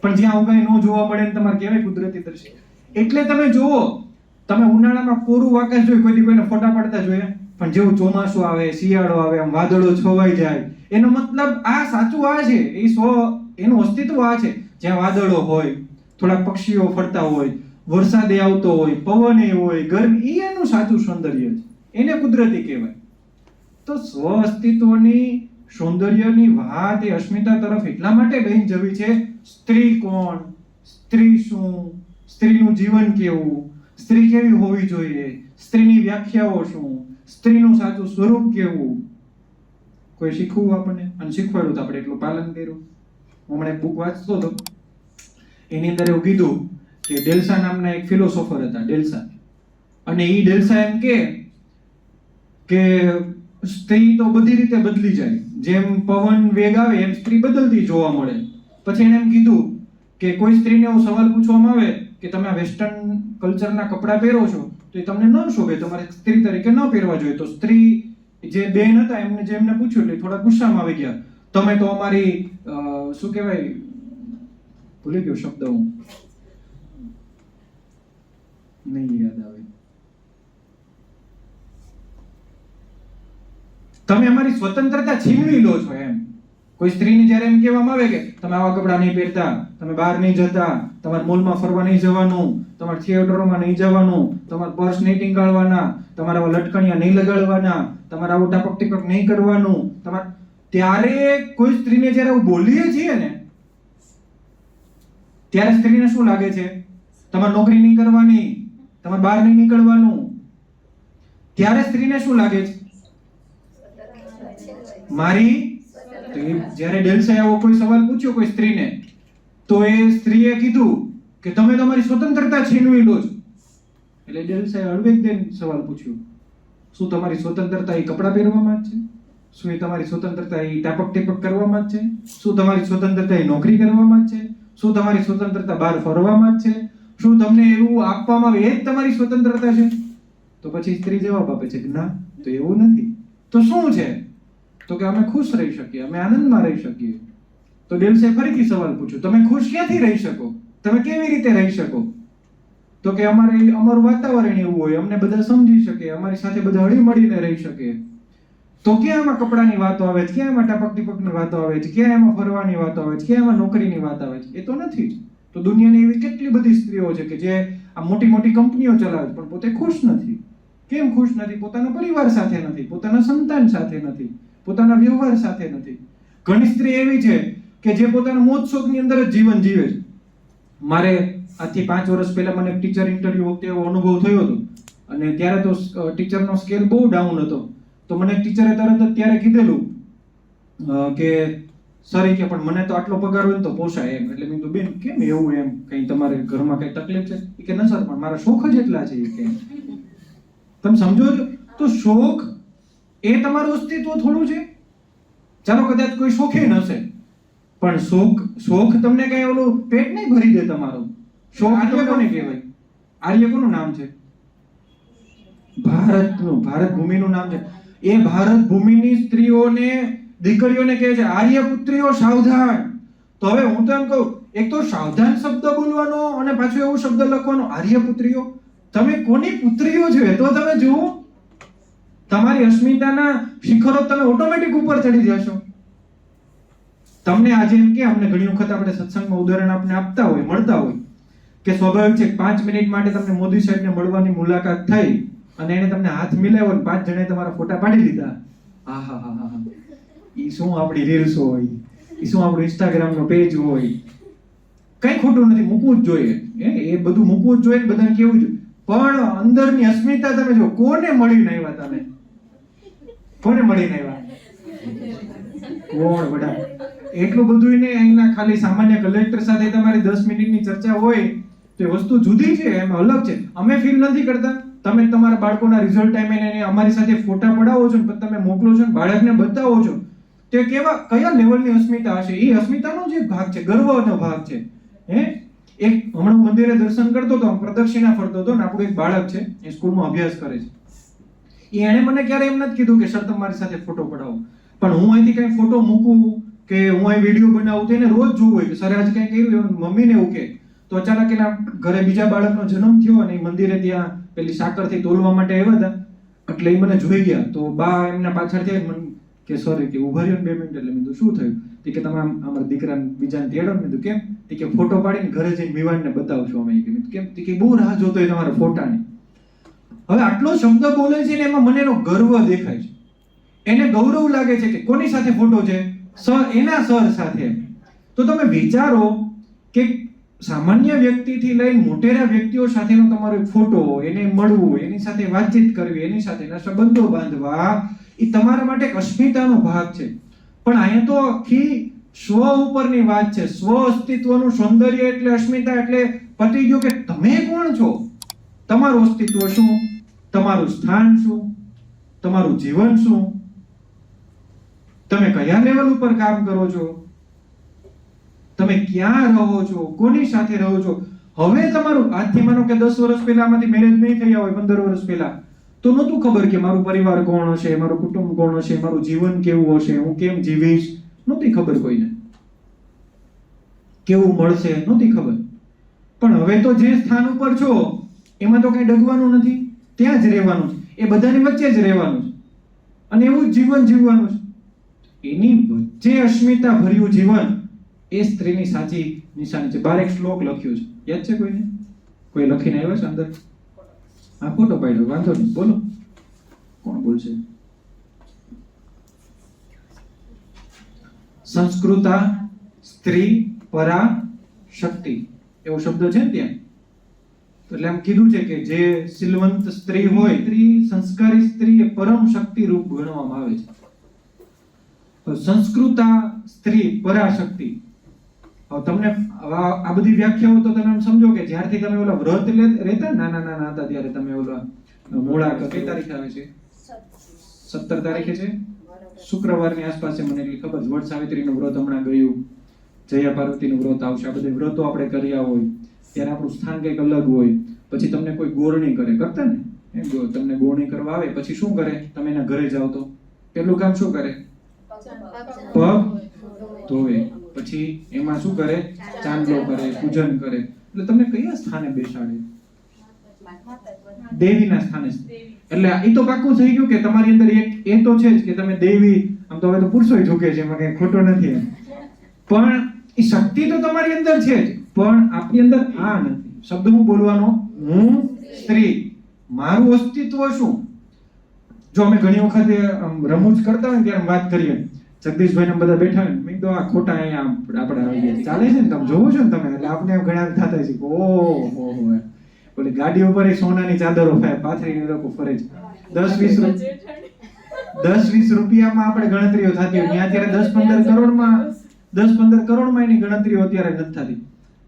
પણ જ્યાં આવું કઈ ન જોવા મળે ને તમારે કહેવાય કુદરતી દ્રશ્ય. એટલે તમે જુઓ, તમે ઉનાળામાં કોરું આકાશ જોઈ, કોઈ દી કોઈને ફોટા પાડતા જોયા? પણ જેવું ચોમાસું આવે, શિયાળો આવે, આમ વાદળો છવાઈ જાય, એનો મતલબ આ સાચું આ છે, એનું અસ્તિત્વ આ છે. જ્યાં વાદળો હોય, થોડાક પક્ષીઓ ફરતા હોય, વરસાદે આવતો હોય, પવન હોય, ગરમી, એનું સાચું સૌંદર્ય છે. એને કુદરતી કહેવાય. તો સ્વ અસ્તિત્વની સૌંદર્યની વાત એ અસ્મિતા તરફ એટલા માટે લઈને જવી છે. સ્ત્રી કોણ, સ્ત્રી શું, સ્ત્રીનું જીવન કેવું, સ્ત્રી કેવી હોવી જોઈએ, સ્ત્રીની વ્યાખ્યાઓ શું, સ્ત્રીનું સાચું સ્વરૂપ કેવું, કોઈ શીખવું આપણને, અને શીખવાડ્યું તો આપણે એટલું પાલન કર્યું. હમણાં એક બુક વાંચતો હતો, એની અંદર એવું કીધું કે ડેલ્સા નામના એક ફિલોસોફર હતા, ડેલ્સા. અને ઈ ડેલ્સા એમ કે સ્ત્રી તો બધી રીતે બદલી જાય, જેમ પવન વેગ આવે એમ સ્ત્રી બદલતી જોવા મળે. પછી એને એમ કીધું કે કોઈ સ્ત્રીને એવો સવાલ પૂછવામાં આવે કે તમે આ વેસ્ટર્ન કલ્ચરના કપડાં પહેરો છો તો એ તમને ન શોભે, તમારે સ્ત્રી તરીકે ન પહેરવા જોઈએ. તો સ્ત્રી જે બેન હતા એમને પૂછ્યું એટલે થોડા ગુસ્સામાં આવી ગયા. તમે તો અમારી શું કહેવાય, ભૂલી ગયો શબ્દ, હું નહીં યાદ આવે. તમે અમારી સ્વતંત્રતા છીનવી લો છો એમ. કોઈ સ્ત્રીને જ્યારે એમ કહેવામાં આવે કે તમે આવા કપડાં નહીં પહેરતા, તમે બહાર નહીં જતા, તમારે મોલમાં ફરવા નહીં જવાનું, તમારે થિયેટરોમાં નહીં જવાનું, તમારે પર્સ નહીં ટીંગાળવાના, તમારે આવા લટકણિયા નહીં લગાડવાના, તમારે આવું ટાપક ટીપક નહીં કરવાનું, તમારે, ત્યારે કોઈ સ્ત્રીને જ્યારે આવું બોલીએ છીએ ને, ત્યારે સ્ત્રીને શું લાગે છે? તમારે નોકરી નહીં કરવાની, તમારે બહાર નહીં નીકળવાનું. ત્યારે સ્ત્રીને શું લાગે છે? મારી. તો જ્યારે ડેલ્સાએ આવો કોઈ સવાલ પૂછ્યો કોઈ સ્ત્રીને, તો એ સ્ત્રીએ કીધું કે તમે તમારી સ્વતંત્રતા છીનવી લો છો. એટલે ડેલ્સાએ હળવેક સવાલ પૂછ્યો, શું તમારી સ્વતંત્રતા એ કપડાં પહેરવામાં જ છે? શું એ તમારી સ્વતંત્રતા એ ટાપક ટીપક કરવામાં જ છે? શું તમારી સ્વતંત્રતા એ નોકરી કરવામાં જ છે? શું તમારી સ્વતંત્રતા બહાર ફરવામાં જ છે? શું તમને એવું આપવામાં આવે એ જ તમારી સ્વતંત્રતા છે? તો પછી સ્ત્રી જવાબ આપે છે કે ના, તો એવું નથી. તો શું છે? તો કે અમે ખુશ રહી શકીએ, અમે આનંદમાં રહી શકીએ. તો ડેલ્સે ફરીથી સવાલ પૂછ્યો, તમે ખુશ ક્યાંથી રહી શકો? તમે કેવી રીતે રહી શકો? તો કે અમારું વાતાવરણ એવું હોય, અમને બધા સમજી શકે, અમારી સાથે બધા હળી મળીને રહી શકે. તો ક્યાં એમાં કપડાની વાતો આવે છે, ક્યાં એમાં ટાપક ટીપકની વાતો આવે છે, ક્યાં એમાં ફરવાની વાતો આવે છે, ક્યાં એમાં નોકરીની વાત આવે છે? એ તો નથી જ. તો દુનિયાની એવી કેટલી બધી સ્ત્રીઓ છે કે જે આ મોટી મોટી કંપનીઓ ચલાવે પણ પોતે ખુશ નથી. કેમ ખુશ નથી? પોતાના પરિવાર સાથે નથી, પોતાના સંતાન સાથે નથી, પોતાના વ્યવહાર સાથે નથી. ઘણી સ્ત્રી એવી છે કે જે પોતાના મોજ શોખની અંદર જ જીવન જીવે છે. મારે આજથી 5 વર્ષ પહેલા મને ટીચર ઇન્ટરવ્યુ વખતે એવો અનુભવ થયો હતો, અને ત્યારે તો ટીચરનો સ્કેલ બહુ ડાઉન હતો. તો મને ટીચરે તરત જ ત્યારે કીધેલું કે સર કે પણ મને તો આટલો પગાર હોય તો પોસાય એમ. એટલે મેં કીધું બેન કેમ એવું, એમ કઈ તમારે ઘરમાં કઈ તકલીફ છે? કે ના સર, પણ મારા શોખ જ એટલા છે. કે તમે સમજો છો? તો શોખ એ તમારું અસ્તિત્વ થોડું છે. ચાલો કદાચ કોઈ શોખીન હશે, પણ શોખ તમને કઈ ઓલું પેટ નહીં ભરી દે તમારું. શોખ આર્ય કોને કહેવાય? આર્ય કોનું નામ છે? ભારતનું, ભારત ભૂમિનું નામ છે. એ ભારત ભૂમિની સ્ત્રીઓને, દીકરીઓને કહે છે આર્ય પુત્રીઓ સાવધાન. તો હવે હું તો એમ કહું, એક તો સાવધાન શબ્દ બોલવાનો અને પાછો એવો શબ્દ લખવાનો આર્ય પુત્રીઓ. તમે કોની પુત્રીઓ છો એ તો તમે જુઓ. તમારી અસ્મિતાના શિખરો તમે ઓટોમેટિક ઉપર ચડી જશો. તમને આજે એમ કે અમને ઘણી વખત આપણે સત્સંગમાં ઉદાહરણ આપણે આપતા હોય, મળતા હોય કે સ્વાભાવિક છે 5 મિનિટ માટે તમને મોદી સાહેબને મળવાની મુલાકાત થઈ અને એને તમને હાથ મિલાવ્યો અને 5 જણે તમારા ફોટા પાડી લીધા. આહાહાહા, ઈ શું આપણી રીલ્સ હોય, ઈ શું આપણું ઇન્સ્ટાગ્રામનો પેજ હોય. કઈ ખોટું નથી, મૂકવું જ જોઈએ. એ બધું મૂકવું જ જોઈએ, બધાને કેવું જોઈએ. પણ અંદરની અસ્મિતા તમે જો, કોને મળીને આવ્યા તમે? કોને મળીને આવ્યા? કોણ વડા? એટલું બધું ને અહીંના ખાલી સામાન્ય કલેક્ટર સાથે તમારી 10 મિનિટની ચર્ચા હોય તો એ વસ્તુ જુદી છે, એમાં અલગ છે. અમે ફીલ નથી કરતા. તમે તમારા બાળકોના રિઝલ્ટ ટાઈમે એને અમારી સાથે ફોટા પડાવો છો ને તમે મોકલો છો ને બાળકને બતાવો છો, તે કયા લેવલની અસ્મિતા હશે? એ અસ્મિતાનો જ એક ભાગ છે, ગર્વનો ભાગ છે. એક હમણાં મંદિરે દર્શન કરતો હતો, પ્રદક્ષિણા ફરતો હતો, ને આપણું એક બાળક છે, એ સ્કૂલમાં અભ્યાસ કરે છે. એણે મને ક્યારે એમ નથી કીધું કે સર તમારી સાથે ફોટો પડાવો, પણ હું અહીંથી કઈ ફોટો મૂકું કે હું અહીં વિડીયો બનાવું તો એને રોજ જોવું હોય કે સર આજે કઈ કર્યું. મમ્મીને એવું કે તો અચાનક એના ઘરે બીજા બાળકનો જન્મ થયો અને મંદિરે ત્યાં પેલી સાકરથી તોલવા માટે આવ્યા હતા, એટલે એ મને જોઈ ગયા. તો બા એમના પાછળથી આવીને મને કે સર કે ઉભા રહ્યો 2 મિનિટ. એટલે મેં કીધું શું થયું? કે તમે અમારા દીકરાને બીજાને તેડો ને. કીધું કેમ? કે ફોટો પાડીને ઘરે જઈને વિવાનને બતાવશો અમે. કેમ? કે બહુ રાહ જોતો હોય તમારા ફોટાની. હવે આટલો શબ્દ બોલે છે ને એમાં મને એનો ગર્વ દેખાય છે, એને ગૌરવ લાગે છે કે કોની સાથે ફોટો છે? સર, એના સર સાથે. તો તમે વિચારો કે સામાન્ય વ્યક્તિથી લઈને મોટેરા વ્યક્તિઓ સાથેનો તમારો એક ફોટો, એને મળવું, એની સાથે વાતચીત કરવી, એની સાથેના સંબંધો બાંધવા, એ તમારા માટે એક અસ્મિતાનો ભાગ છે. પણ અહીંયા તો આખી સ્વ ઉપરની વાત છે. સ્વ અસ્તિત્વનું સૌંદર્ય એટલે અસ્મિતા, એટલે પતી ગયું કે તમે કોણ છો, તમારું અસ્તિત્વ શું, તમારું સ્થાન શું, તમારું જીવન શું, તમે કયા લેવલ ઉપર કામ કરો છો, તમે ક્યાં રહો છો, કોની સાથે રહો છો. હવે તમારું આજથી માનો કે 10 વર્ષ પહેલામાંથી મેરેજ નહીં થયા હોય, 15 વર્ષ પહેલા, તો નહોતું ખબર કે મારું પરિવાર કોણ હશે, મારું કુટુંબ કોણ હશે, મારું જીવન કેવું હશે, હું કેમ જીવીશ, નહોતી ખબર કોઈને. કેવું મળશે નહોતી ખબર. પણ હવે તો જે સ્થાન ઉપર છો એમાં તો કઈ ડગવાનું નથી, ત્યાં જ રહેવાનું છે, એ બધાની વચ્ચે જ રહેવાનું છે અને એવું જ જીવન જીવવાનું છે. એની વચ્ચે અસ્મિતા ભર્યું જીવન એ સ્ત્રીની સાચી નિશાની છે. બાર એક શ્લોક લખ્યો છે, યાદ છે કોઈને? કોઈ લખીને આવ્યો છે અંદર? હા, ફોટો પાડ્યો, વાંધો નહીં, બોલો કોણ બોલશે? સંસ્કૃતા સ્ત્રી પરા શક્તિ એવો શબ્દ છે ને ત્યાં. એટલે આમ કીધું છે કે જે શીલવંત સ્ત્રી હોય, સ્ત્રી સંસ્કારી સ્ત્રી એ પરમ શક્તિ રૂપ ગણવામાં આવે છે. સંસ્કૃતા સ્ત્રી પરાશક્તિ. હવે તમને આ બધી વ્યાખ્યાઓ તો તમે સમજો કે જ્યારથી તમે ઓલા વ્રત રહેતા નાના હતા ત્યારે તમે ઓલા મોળા કઈ તારીખે આવે છે? 17 તારીખે છે, શુક્રવારની આસપાસ છે, મને એટલી ખબર. વટ સાવિત્રીનું વ્રત હમણાં ગયું, જયા પાર્વતીનું વ્રત આવશે. આ બધા વ્રતો આપણે કર્યા હોય ત્યારે આપણું સ્થાન કંઈક અલગ હોય. પછી તમને કોઈ ગોરણી કરે, કરતા ને એમ, તમને ગોરણી કરવા આવે પછી શું કરે? તમે એના ઘરે જાઓ તો પેલું કામ શું કરે? પગ ધોવે. પછી એમાં શું કરે? ચાંદલો કરે, પૂજન કરે. એટલે તમને કયા સ્થાને બેસાડે? દેવીના સ્થાને. એટલે એ તો પાક્કું થઈ ગયું કે તમારી અંદર એક એ તો છે જ કે તમે દેવી. આમ તો હવે તો પુરુષોય ઝૂકે છે, એમાં કઈ ખોટો નથી. પણ એ શક્તિ તો તમારી અંદર છે જ, પણ આપણી અંદર આ નથી. શબ્દ હું બોલવાનો, હું સ્ત્રી, મારું અસ્તિત્વ શું. જો અમે ઘણી વખત રમૂજ કરતા હોય ત્યારે વાત કરીએ, જગદીશભાઈ ને બધા બેઠા હોય, મેં તો આ ખોટા અહીંયા આપણે આવી ગયા ચાલે છે ને, તમે જોવો છો ને તમે. એટલે આપણે ઘણા થતા છે કે ઓહો, ઓલી ગાડી ઉપર સોનાની ચાદરો પાથરીને લોકો ફરે છે. 10-20 રૂપિયામાં આપણે ગણતરીઓ થતી હોય, ત્યાં અત્યારે 10-15 કરોડમાં એની ગણતરીઓ અત્યારે નથી થતી.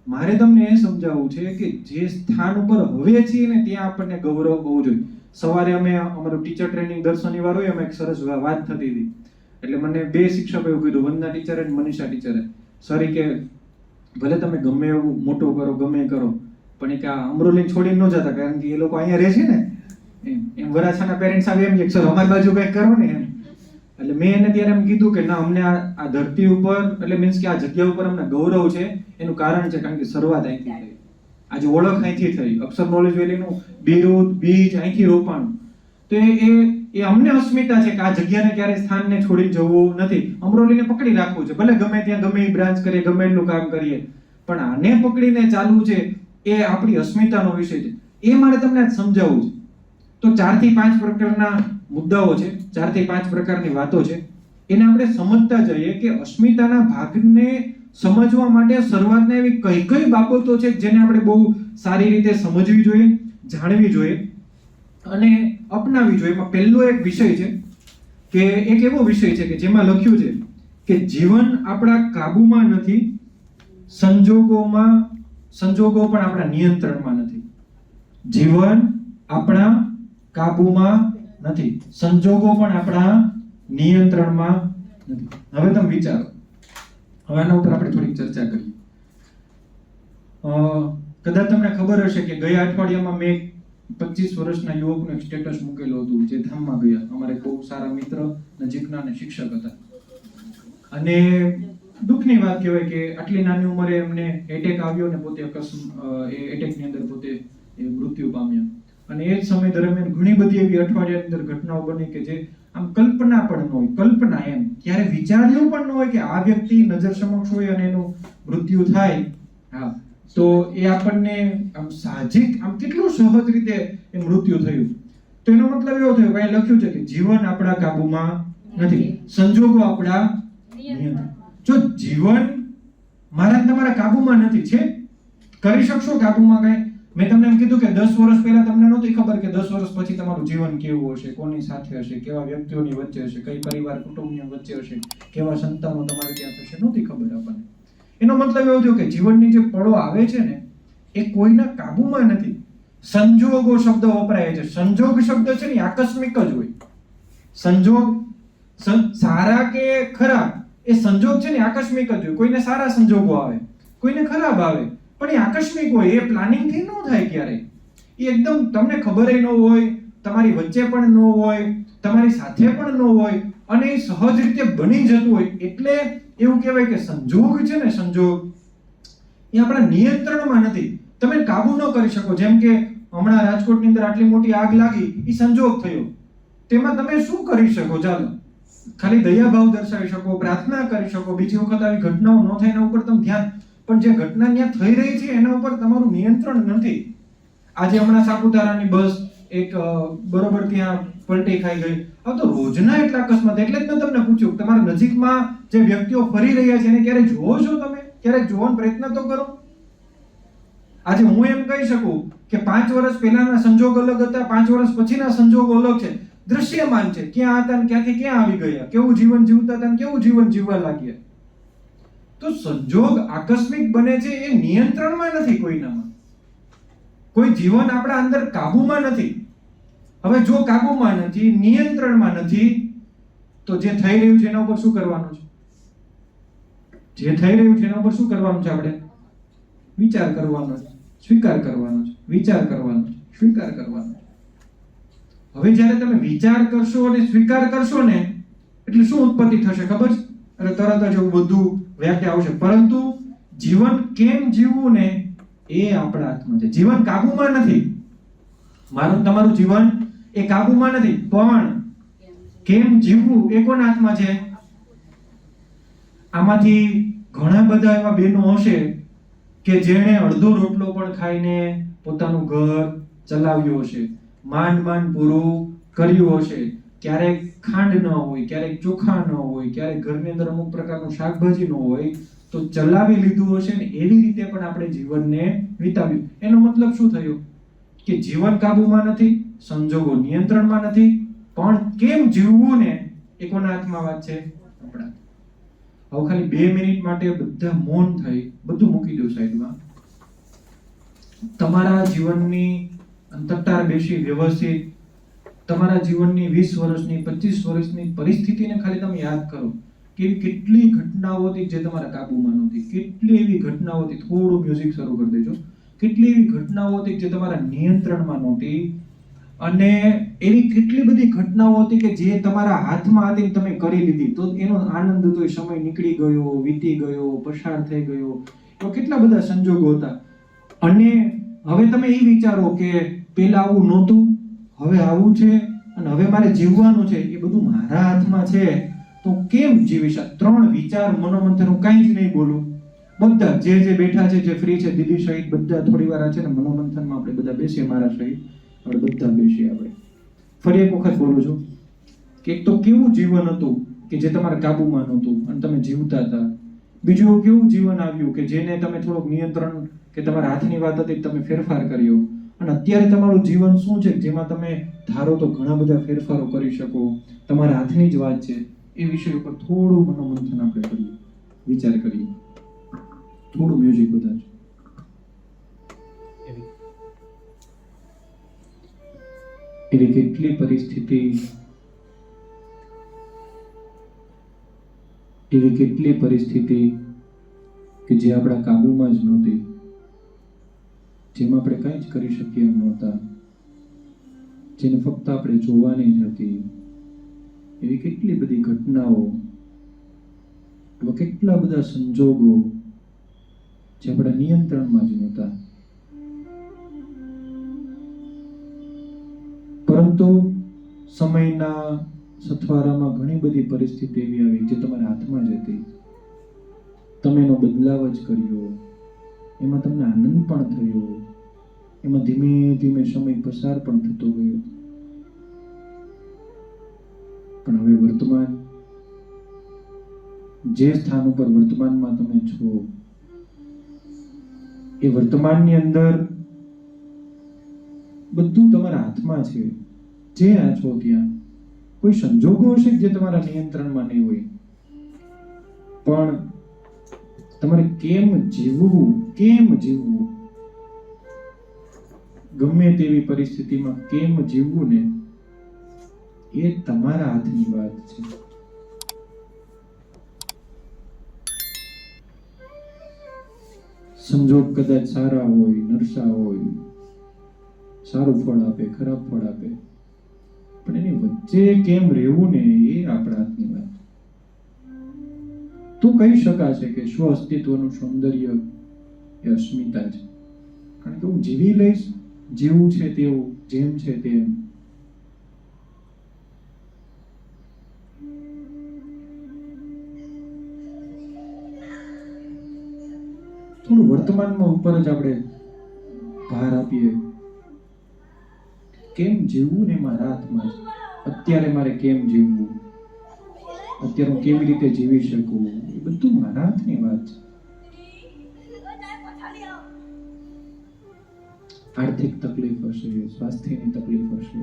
મારે તમને એ સમજાવવું છે કે જે સ્થાન ઉપર હવે છીએ ને ત્યાં આપણને ગૌરવ હોવું જોઈએ. સવારે અમે અમારું ટીચર ટ્રેનિંગ દર શનિવાર હોય, અમે એક સરસ વાત થતી હતી. એટલે મને 2 શિક્ષકો એવું કીધું, વંદના ટીચર અને મનીષા ટીચરે. સર કે ભલે તમે ગમે એવું મોટું કરો, ગમે કરો, પણ એક આ અમરોલી છોડીને ન જતા, કારણ કે એ લોકો અહીંયા રહે છે ને. એમ વરાછાના પેરેન્ટ્સ આવે એમ કે સર અમારી બાજુ કંઈક કરો ને એમ. એટલે મેં એને ત્યારે એમ કીધું કે ના, અમને આ ધરતી ઉપર, એટલે મીન્સ કે આ જગ્યા ઉપર અમને ગૌરવ છે. એનું કારણ છે કારણ કે શરૂઆત અહીંથી થઈ, આજે ઓળખ અહીંથી થઈ, અક્ષર નોલેજ વેલીનું બિરુદ, બીજ અહીંથી રોપાણું. તો એ અમને અસ્મિતા છે કે આ જગ્યાને ક્યારે સ્થાનને છોડી જવું નથી, અમરોલીને પકડી રાખવું છે. ભલે ગમે ત્યાં ગમે એ બ્રાન્ચ કરીએ, ગમે એટલું કામ કરીએ, પણ આને પકડીને ચાલવું છે એ આપણી અસ્મિતાનો વિષય છે. એ મારે તમને સમજાવવું છે. તો 4 થી 5 પ્રકારના મુદ્દાઓ છે, 4 થી 5 પ્રકારની વાતો છે. એને આપણે સમજતા જઈએ કે અસ્મિતાના ભાગને સમજવા માટે શરૂઆતના એવી કઈ બાબતો છે જેને આપણે બહુ સારી રીતે સમજવી જોઈએ, જાણવી જોઈએ અને અપનાવી જોઈએ. એમાં પહેલો એક વિષય છે કે એક એવો વિષય છે કે જેમાં લખ્યું છે કે જીવન આપણા કાબુમાં નથી, સંજોગો પણ આપણા નિયંત્રણમાં નથી. જીવન આપણા કાબુમાં નથી, સંજોગો પણ આપણા નિયંત્રણમાં નથી. હવે તમે વિચારો, હવે આના ઉપર આપણે થોડી ચર્ચા કરીએ. કદાચ તમને ખબર હશે કે ગયા અઠવાડિયામાં મેં 25 વર્ષના યુવકનું એક સ્ટેટસ મૂકેલું હતું જે ધામમાં ગયા. અમારે બહુ સારા મિત્ર, નજીકના અને શિક્ષક હતા. અને દુઃખની વાત કહેવાય કે આટલી નાની ઉંમરે એમને એટેક આવ્યો ને પોતે એટેકની અંદર પોતે મૃત્યુ પામ્યા. અને એ જ સમય દરમિયાન ઘણી બધી એવી અઠવાડિયાની અંદર ઘટનાઓ બની કે જે આમ કલ્પના પણ ન હોય, કલ્પના એમ ક્યારે વિચાર્યું પણ ન હોય કે આ વ્યક્તિ નજર સમક્ષ હોય અને એનું મૃત્યુ થાય. હા, તો એ આપણને આમ સાહજિક, આમ કેટલું સહજ રીતે એ મૃત્યુ થયું. તો એનો મતલબ એવો થયો કે લખ્યું છે કે જીવન આપણા કાબુમાં નથી, સંજોગો આપણા નિયંત્રણ. જો જીવન મારા તમારા કાબુમાં નથી, છે કરી શકશો કાબુમાં કઈ? મેં તમને એમ કીધું કે 10 વર્ષ પહેલા તમને નહોતી ખબર કે 10 વર્ષ પછી તમારું જીવન કેવું હશે, કોની સાથે હશે, કેવા વ્યક્તિઓની વચ્ચે હશે, કઈ પરિવાર કુટુંબની વચ્ચે હશે, કેવા સંતાનો તમારે ત્યાં થશે, નહોતી ખબર આપણને. એનો મતલબ એવો થયો કે જીવનની જે પળો આવે છે ને એ કોઈના કાબુમાં નથી. સંજોગો શબ્દ વપરાય છે. સંજોગ શબ્દ છે ને આકસ્મિક જ હોય. સંજોગ સારા કે ખરાબ એ સંજોગ છે ને આકસ્મિક જ હોય. કોઈને સારા સંજોગો આવે, કોઈને ખરાબ આવે, પણ એ આકસ્મિક હોય, એ પ્લાનિંગ થી ન થાય ક્યારેય. એ એકદમ તમને ખબર ન હોય, તમારી વચ્ચે પણ ન હોય, તમારી સાથે પણ ન હોય, અને એ સહજ રીતે બની જતું હોય. એટલે એવું કહેવાય કે સંજોગ છે ને, સંજોગ એ આપણા નિયંત્રણમાં નથી. તમે કાબુ ન કરી શકો. જેમ કે હમણાં રાજકોટની અંદર આટલી મોટી આગ લાગી, એ સંજોગ થયો. તેમાં તમે શું કરી શકો? ચાલો, ખાલી દયાભાવ દર્શાવી શકો, પ્રાર્થના કરી શકો, બીજી વખત આવી ઘટનાઓ ન થાય એના ઉપર તમે ધ્યાન. પણ જે ઘટના ત્યાં થઈ રહી છે એના ઉપર તમારું નિયંત્રણ નથી. આજે હમણાં સાપુતારાની બસ એક બરોબર ત્યાં પલટી ખાઈ ગઈ. હવે તો રોજના એટલા અકસ્માત. એટલે જ મેં તમને પૂછ્યું તમારા નજીકમાં જે વ્યક્તિઓ ફરી રહ્યા છે એને ક્યારે જોવો છો? તમે ક્યારેક જોવાનો પ્રયત્ન તો કરો. આજે હું એમ કહી શકું કે 5 વર્ષ પહેલાના સંજોગ અલગ હતા, 5 વર્ષ પછીના સંજોગો અલગ છે. દૃશ્યમાન છે. ક્યાં હતા ને ક્યાંથી ક્યાં આવી ગયા, કેવું જીવન જીવતા હતા ને કેવું જીવન જીવવા લાગ્યા. તો સંજોગ આકસ્મિક બને છે, એ નિયંત્રણમાં નથી કોઈનામાં. કોઈ જીવન આપણા અંદર કાબુમાં નથી. હવે જો કાબુમાં નથી, નિયંત્રણમાં નથી, તો જે થઈ રહ્યું છે એના ઉપર શું કરવાનું છે? જે થઈ રહ્યું છે એના ઉપર શું કરવાનું છે? આપણે વિચાર કરવાનો છે, સ્વીકાર કરવાનો છે, વિચાર કરવાનો છે, સ્વીકાર કરવાનો છે. હવે જ્યારે તમે વિચાર કરશો અને સ્વીકાર કરશો ને એટલે શું ઉત્પત્તિ થશે ખબર છે? અને તરત જ એવું બધું વ્યાખ્યા આવશે. પરંતુ જીવન કેમ જીવવું ને એ આપણા હાથમાં છે. જીવન કાબુમાં નથી. મારું તમારું જીવન એ કાબુમાં નથી, પણ કેમ જીવવું એ કોના હાથમાં છે? આમાંથી ઘણા બધા એવા બહેનો હશે કે જેણે અડધો રોટલો પણ ખાઈને પોતાનું ઘર ચલાવ્યું હશે, માંડ માંડ પૂરું કર્યું હશે. ક્યારેક ખાંડ ન હોય, ક્યારેક ચોખા ન હોય, ક્યારેક ઘરની અંદર અમુક પ્રકારનું શાકભાજી ન હોય, તો ચલાવી લીધું હશે ને એવી રીતે પણ આપણે જીવનને વિતાવ્યું. એનો મતલબ શું થયો? કે જીવન કાબુમાં નથી, સંજોગો નિયંત્રણમાં નથી, પણ કેમ જીવવું ને એ કોના હાથમાં વાત છે? આપણા. હવે ખાલી 2 મિનિટ માટે બધા મૌન થઈ, બધું મૂકી દો સાઈડમાં. તમારા જીવનની તટ્ટાર બેસી વ્યવસ્થિત તમારા જીવનની 20 વર્ષની 25 વર્ષની પરિસ્થિતિને ખાલી તમે યાદ કરો કે કેટલી ઘટનાઓ હતી જે તમારા કાબુમાં નહોતી. કેટલી એવી ઘટનાઓ હતી, થોડું મ્યુઝિક શરૂ કરી દેજો. કેટલી એવી ઘટનાઓ હતી જે તમારા નિયંત્રણમાં નહોતી. અને એવી કેટલી બધી ઘટનાઓ હતી કે જે તમારા હાથમાં હતી તમે કરી લીધી. તો એનો આનંદ હતો, સમય નીકળી ગયો, વીતી ગયો, પસાર થઈ ગયો. તો કેટલા બધા સંજોગો હતા. અને હવે તમે એ વિચારો કે પેલા આવું નહોતું, હવે આવું છે, અને હવે મારે જીવવાનું છે. એ બધું મારા હાથમાં છે, તો કેમ જીવીશ? 3 વિચાર મનોમંથન. હું કાંઈ જ નહીં બોલું. બધા જે બેઠા છે, જે ફ્રી છે, દીદી સહિત બધા થોડી વાર છે ને મનોમંથનમાં આપણે બધા બેસીએ. મારા સહિત આપણે બધા બેસીએ. આપણે ફરી એક વખત બોલું છું કે એક તો કેવું જીવન હતું કે જે તમારા કાબુમાં નહોતું અને તમે જીવતા હતા. બીજું કેવું જીવન આવ્યું કે જેને તમે થોડુંક નિયંત્રણ કે તમારા હાથની વાત હતી તમે ફેરફાર કર્યો. અને અત્યારે તમારું જીવન શું છે જેમાં તમે ધારો તો ઘણા બધા ફેરફારો કરી શકો. તમારા હાથની જ વાત છે. એ વિષય ઉપર થોડું મનોમંથન આપણે કરીએ, વિચાર કરીએ. થોડું મ્યુઝિક બધા એવી કેટલી પરિસ્થિતિ, એવી કેટલી પરિસ્થિતિ કે જે આપણા કાબુમાં જ નહોતી. જેમાં આપણે કંઈ જ કરી શકીએ એમ નહોતા, જેને ફક્ત આપણે જોવાની જ હતી. એવી કેટલી બધી ઘટનાઓ, એવા કેટલા બધા સંજોગો જે આપણા નિયંત્રણમાં જ નહોતા. પરંતુ સમયના સથવારામાં ઘણી બધી પરિસ્થિતિ એવી આવી જે તમારા હાથમાં જ હતી. તમે એનો બદલાવ જ કર્યો, એમાં તમને આનંદ પણ થયો, એમાં ધીમે ધીમે સમય પસાર પણ થતો ગયો. પણ હવે વર્તમાન, જે સ્થાન ઉપર વર્તમાનમાં તમે છો, એ વર્તમાનની અંદર બધું તમારા હાથમાં છે. જે આ છો ત્યાં કોઈ સંજોગો હશે જે તમારા નિયંત્રણમાં નહીં હોય, પણ તમારે કેમ જીવવું, ગમે તેવી પરિસ્થિતિમાં કેમ જીવવું ને, એ તમારા હાથની વાત છે. સંજોગ કદાચ સારા હોય, નરસા હોય, સારું ફળ આપે, ખરાબ ફળ આપે, પણ એની વચ્ચે કેમ રહેવું ને, એ આપણા હાથની વાત. તો કહી શકાશે કે સ્વ અસ્તિત્વનું સૌંદર્ય એ અસ્મિતા છે. કારણ કે હું જીવી લઈશ, જેવું છે તેવું, જેમ છે તેમ. થોડું વર્તમાનમાં ઉપર જ આપણે ભાર આપીએ. કેમ જીવવું ને મારા હાથમાં છે. અત્યારે મારે કેમ જીવવું, અત્યારે હું કેવી રીતે જીવી શકું, એ બધું મારા હાથની વાત છે. આર્થિક તકલીફ હશે, સ્વાસ્થ્યની તકલીફ હશે,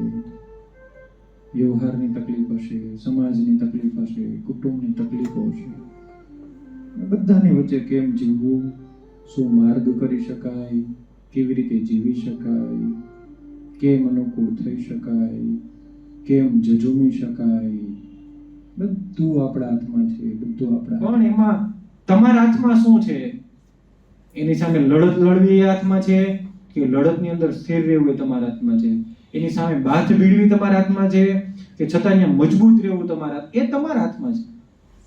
વ્યવહારની તકલીફ હશે, સમાજની તકલીફ હશે, કુટુંબની તકલીફો હશે. બધાની વચ્ચે કેમ જીવવું, શું માર્ગ કરી શકાય, કેવી રીતે જીવી શકાય, કેમ અનુકૂળ થઈ શકાય, કેમ જજુમી શકાય, બધું આપણા હાથમાં છે. બધું આપણા, પણ એમાં તમારા હાથમાં શું છે? એની સામે લડત લડવી એ હાથમાં છે કે લડતની અંદર સ્થિર રહેવું એ તમારા હાથમાં છે? એની સામે બાથ ભીડવી તમારા હાથમાં છે કે છતાં અહીંયા મજબૂત રહેવું તમારા, એ તમારા હાથમાં છે.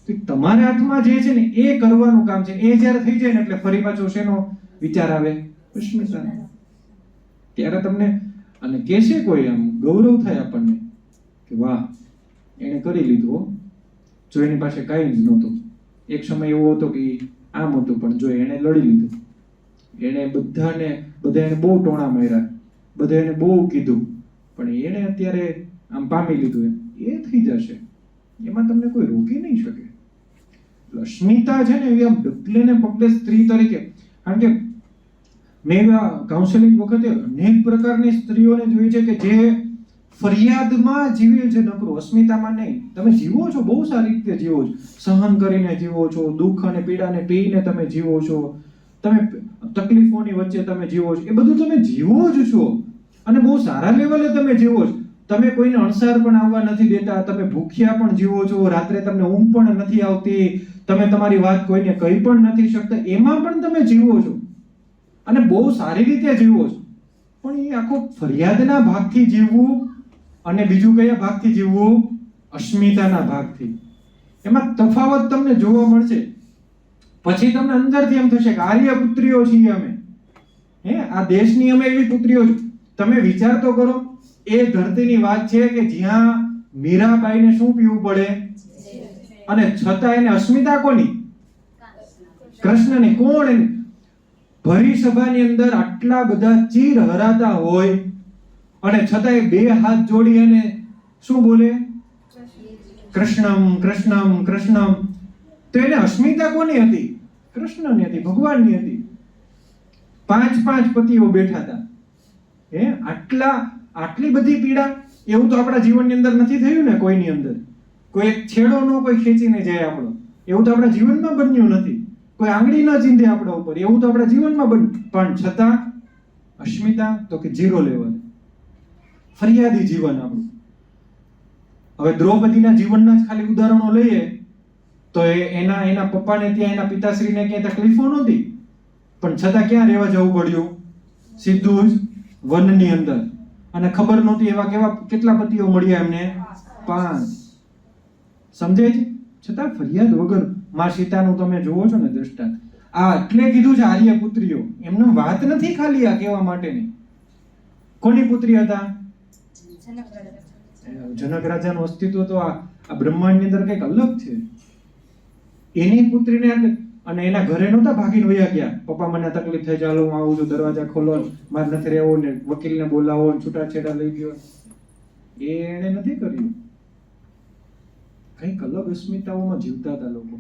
તો તમારા હાથમાં જે છે ને એ કરવાનું કામ છે. એ જ્યારે થઈ જાય ને એટલે ફરી પાછો શેનો વિચાર આવે? અસ્મિતાનો. ત્યારે તમને અને કહેશે કોઈ, આમ ગૌરવ થાય આપણને કે વાહ, એને કરી લીધું. જો એની પાસે કાંઈ જ નહોતું, એક સમય એવો હતો કે આમ હતું, પણ જો એને લડી લીધું, એને બધાને બહુ ટોણા માર્યા, બધા એને બહુ કીધું, પણ એને અત્યારે આમ પામી લીધું, એ થઈ જશે. એમાં તમને કોઈ રોકી નહીં શકે. અસ્મિતા છે ને એવી આમ ડગલે ને પગલે સ્ત્રી તરીકે, કારણ કે મેં કાઉન્સેલિંગ વખતે અનેક પ્રકારની સ્ત્રીઓને જોઈ છે કે જે ફરિયાદમાં જીવે છે, નકરું અસ્મિતામાં નહીં. તમે જીવો છો, બહુ સારી રીતે જીવો છો, સહન કરીને જીવો છો, દુઃખ અને પીડાને પીને તમે જીવો છો, તમે તકલીફોની વચ્ચે તમે જીવો છો, એ બધું તમે જીવો જ છો અને બહુ સારા લેવલે તમે જીવો છો. તમે કોઈને અણસાર પણ આવવા નથી દેતા, તમે ભૂખ્યા પણ જીવો છો, રાત્રે તમને ઊંઘ પણ નથી આવતી, તમે તમારી વાત કોઈને કહી પણ નથી શકતા, એમાં પણ તમે જીવો છો અને બહુ સારી રીતે જીવો છો. પણ એ આખો ફરિયાદના ભાગથી જીવવું અને બીજું કયા ભાગથી જીવવું? અસ્મિતાના ભાગથી. એમાં તફાવત તમને જોવા મળશે. પછી તમને અંદરથી એમ થશે કે આર્ય પુત્રીઓ છીએ અમે, આ દેશની અમે એવી પુત્રીઓ. તમે વિચાર તો કરો, એ ધરતીની વાત છે કે જ્યાં મીરાબાઈને શું પીવું પડે અને છતાં એને અસ્મિતા કોની? કૃષ્ણની. કોણ? એની ભરી સભાની અંદર આટલા બધા ચીર હરાતા હોય અને છતાં એ બે હાથ જોડી અને શું બોલે? કૃષ્ણમ કૃષ્ણમ કૃષ્ણમ. તો એને અસ્મિતા કોની હતી? કૃષ્ણની હતી, ભગવાનની હતી. 5 પતિઓ બેઠા હતા. આટલી બધી પીડા. એવું તો આપણા જીવનની અંદર નથી થયું ને કોઈની અંદર. કોઈ એક છેડો નો કોઈ ખેંચીને જાય આપણો, એવું તો આપણા જીવનમાં બન્યું નથી. કોઈ આંગળી ન ચીંધે આપણા ઉપર, એવું તો આપણા જીવનમાં બન્યું. પણ છતાં અસ્મિતા તો કે 0 લેવલ. ફરિયાદી જીવન આપણું. હવે દ્રૌપદીના જીવનના જ ખાલી ઉદાહરણો લઈએ તો એના પપ્પાને ત્યાં, એના પિતાશ્રીને ક્યાંય તકલીફો નહોતી, પણ છતાં ક્યાં રહેવા જવું પડ્યું? સીધું જ વનની અંદર. અને ખબર નહોતી એવા કેવા કેટલા પતિઓ મળ્યા એમને? 5. સમજે છે? છતાં ફરિયાદ વગર માં સીતાનું તમે જોવો છો ને દ્રષ્ટાંત. આ એટલે કીધું છે આર્ય પુત્રીઓ, એમનો વાત નથી ખાલી આ કહેવા માટેની. કોની પુત્રી હતા? જનક રાજાનું અસ્તિત્વ તો આ બ્રહ્માંડની અંદર કંઈક અલગ છે. એની પુત્રીને, અને એના ઘરે નહોતા ભાગીને વયા ગયા. પપ્પા મને તકલીફ થાય, ચાલો હું આવું છું, દરવાજા ખોલો, મારે નથી રહેવું, ને વકીલને બોલાવો, છૂટાછેડા લઈ ગયો. એણે નથી કર્યું. કંઈક અલગ અસ્મિતાઓમાં જીવતા હતા લોકો.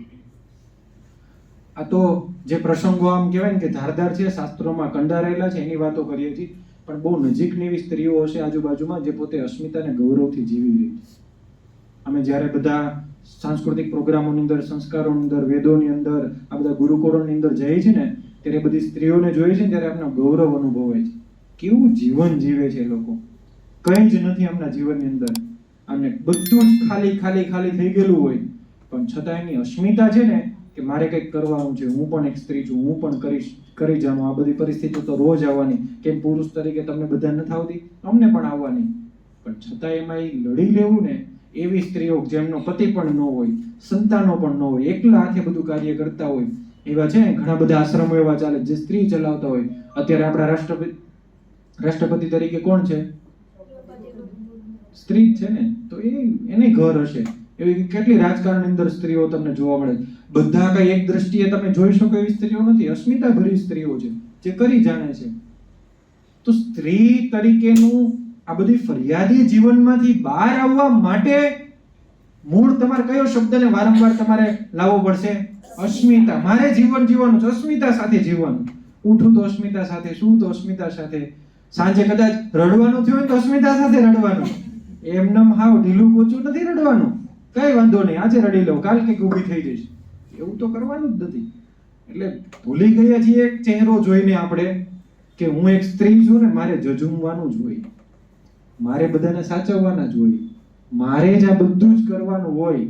આ તો જે પ્રસંગો આમ કહેવાય ને કે ધારદાર છે, શાસ્ત્રોમાં કંડારેલા છે, એની વાતો કરીએ છીએ. પણ બહુ નજીકની એવી સ્ત્રીઓ હશે આજુબાજુમાં જે પોતે અસ્મિતાને ગૌરવથી જીવી રહી છે. અમે જ્યારે બધા સાંસ્કૃતિક પ્રોગ્રામોની અંદર, સંસ્કારોની અંદર, વેદોની અંદર, આ બધા ગુરુકુળોની અંદર જઈએ છીએ ને, ત્યારે બધી સ્ત્રીઓને જોઈએ છે ને ત્યારે આપણને ગૌરવ અનુભવાય છે. કેવું જીવન જીવે છે લોકો. કંઈ જ નથી આમના જીવનની અંદર. આમને બધું જ ખાલી ખાલી ખાલી થઈ ગયેલું હોય, પણ છતાં એની અસ્મિતા છે ને કે મારે કંઈક કરવાનું છે, હું પણ એક સ્ત્રી છું, હું પણ કરી જાણું. આ બધી પરિસ્થિતિઓ તો રોજ આવવાની. કેમ પુરુષ તરીકે તમને બધા નથી આવતી, અમને પણ આવવાની. પણ છતાં એમાં એ લડી લેવું ને, એવી સ્ત્રીઓ જેમનો પતિ પણ ન હોય, સંતાનો પણ ન હોય, એકલા હાથે બધું કાર્ય કરતા હોય, એવા છે ઘણા બધા આશ્રમો એવા ચાલે જે સ્ત્રી ચલાવતા હોય. અત્યારે આપણા રાષ્ટ્રપતિ તરીકે કોણ છે? સ્ત્રી જ છે ને. તો એને ઘર હશે. એવી કેટલી રાજકારણની અંદર સ્ત્રીઓ તમને જોવા મળે. બધા કઈ એક દ્રષ્ટિએ તમે જોઈ શકો એવી સ્ત્રીઓ નથી. અસ્મિતા ભરી સ્ત્રીઓ છે જે કરી જાણે છે. તો સ્ત્રી તરીકેનું આ બધી ફરિયાદી જીવનમાંથી બહાર આવવા માટે મૂળ તમારે કયો શબ્દને વારંવાર તમારે લાવવો પડશે? અસ્મિતા. મારે જીવન જીવવાનું છે, અસ્મિતા સાથે જીવવાનું. ઉઠું તો અસ્મિતા સાથે, શું તો અસ્મિતા સાથે. સાંજે કદાચ રડવાનું થયું હોય તો અસ્મિતા સાથે રડવાનું. એમનેમ હાવ ઢીલું કોચું નથી રડવાનું. કઈ વાંધો નહીં, આજે રડી લઉં, કાલ કંઈક ઊભી થઈ જઈશ, એવું તો કરવાનું જ નથી. એટલે ભૂલી ગયા છીએ એક ચહેરો જોઈને આપણે કે હું એક સ્ત્રી છું ને મારે જજુમવાનું જ હોય, મારે બધાને સાચવવાના જ હોય, મારે જ આ બધું જ કરવાનું હોય.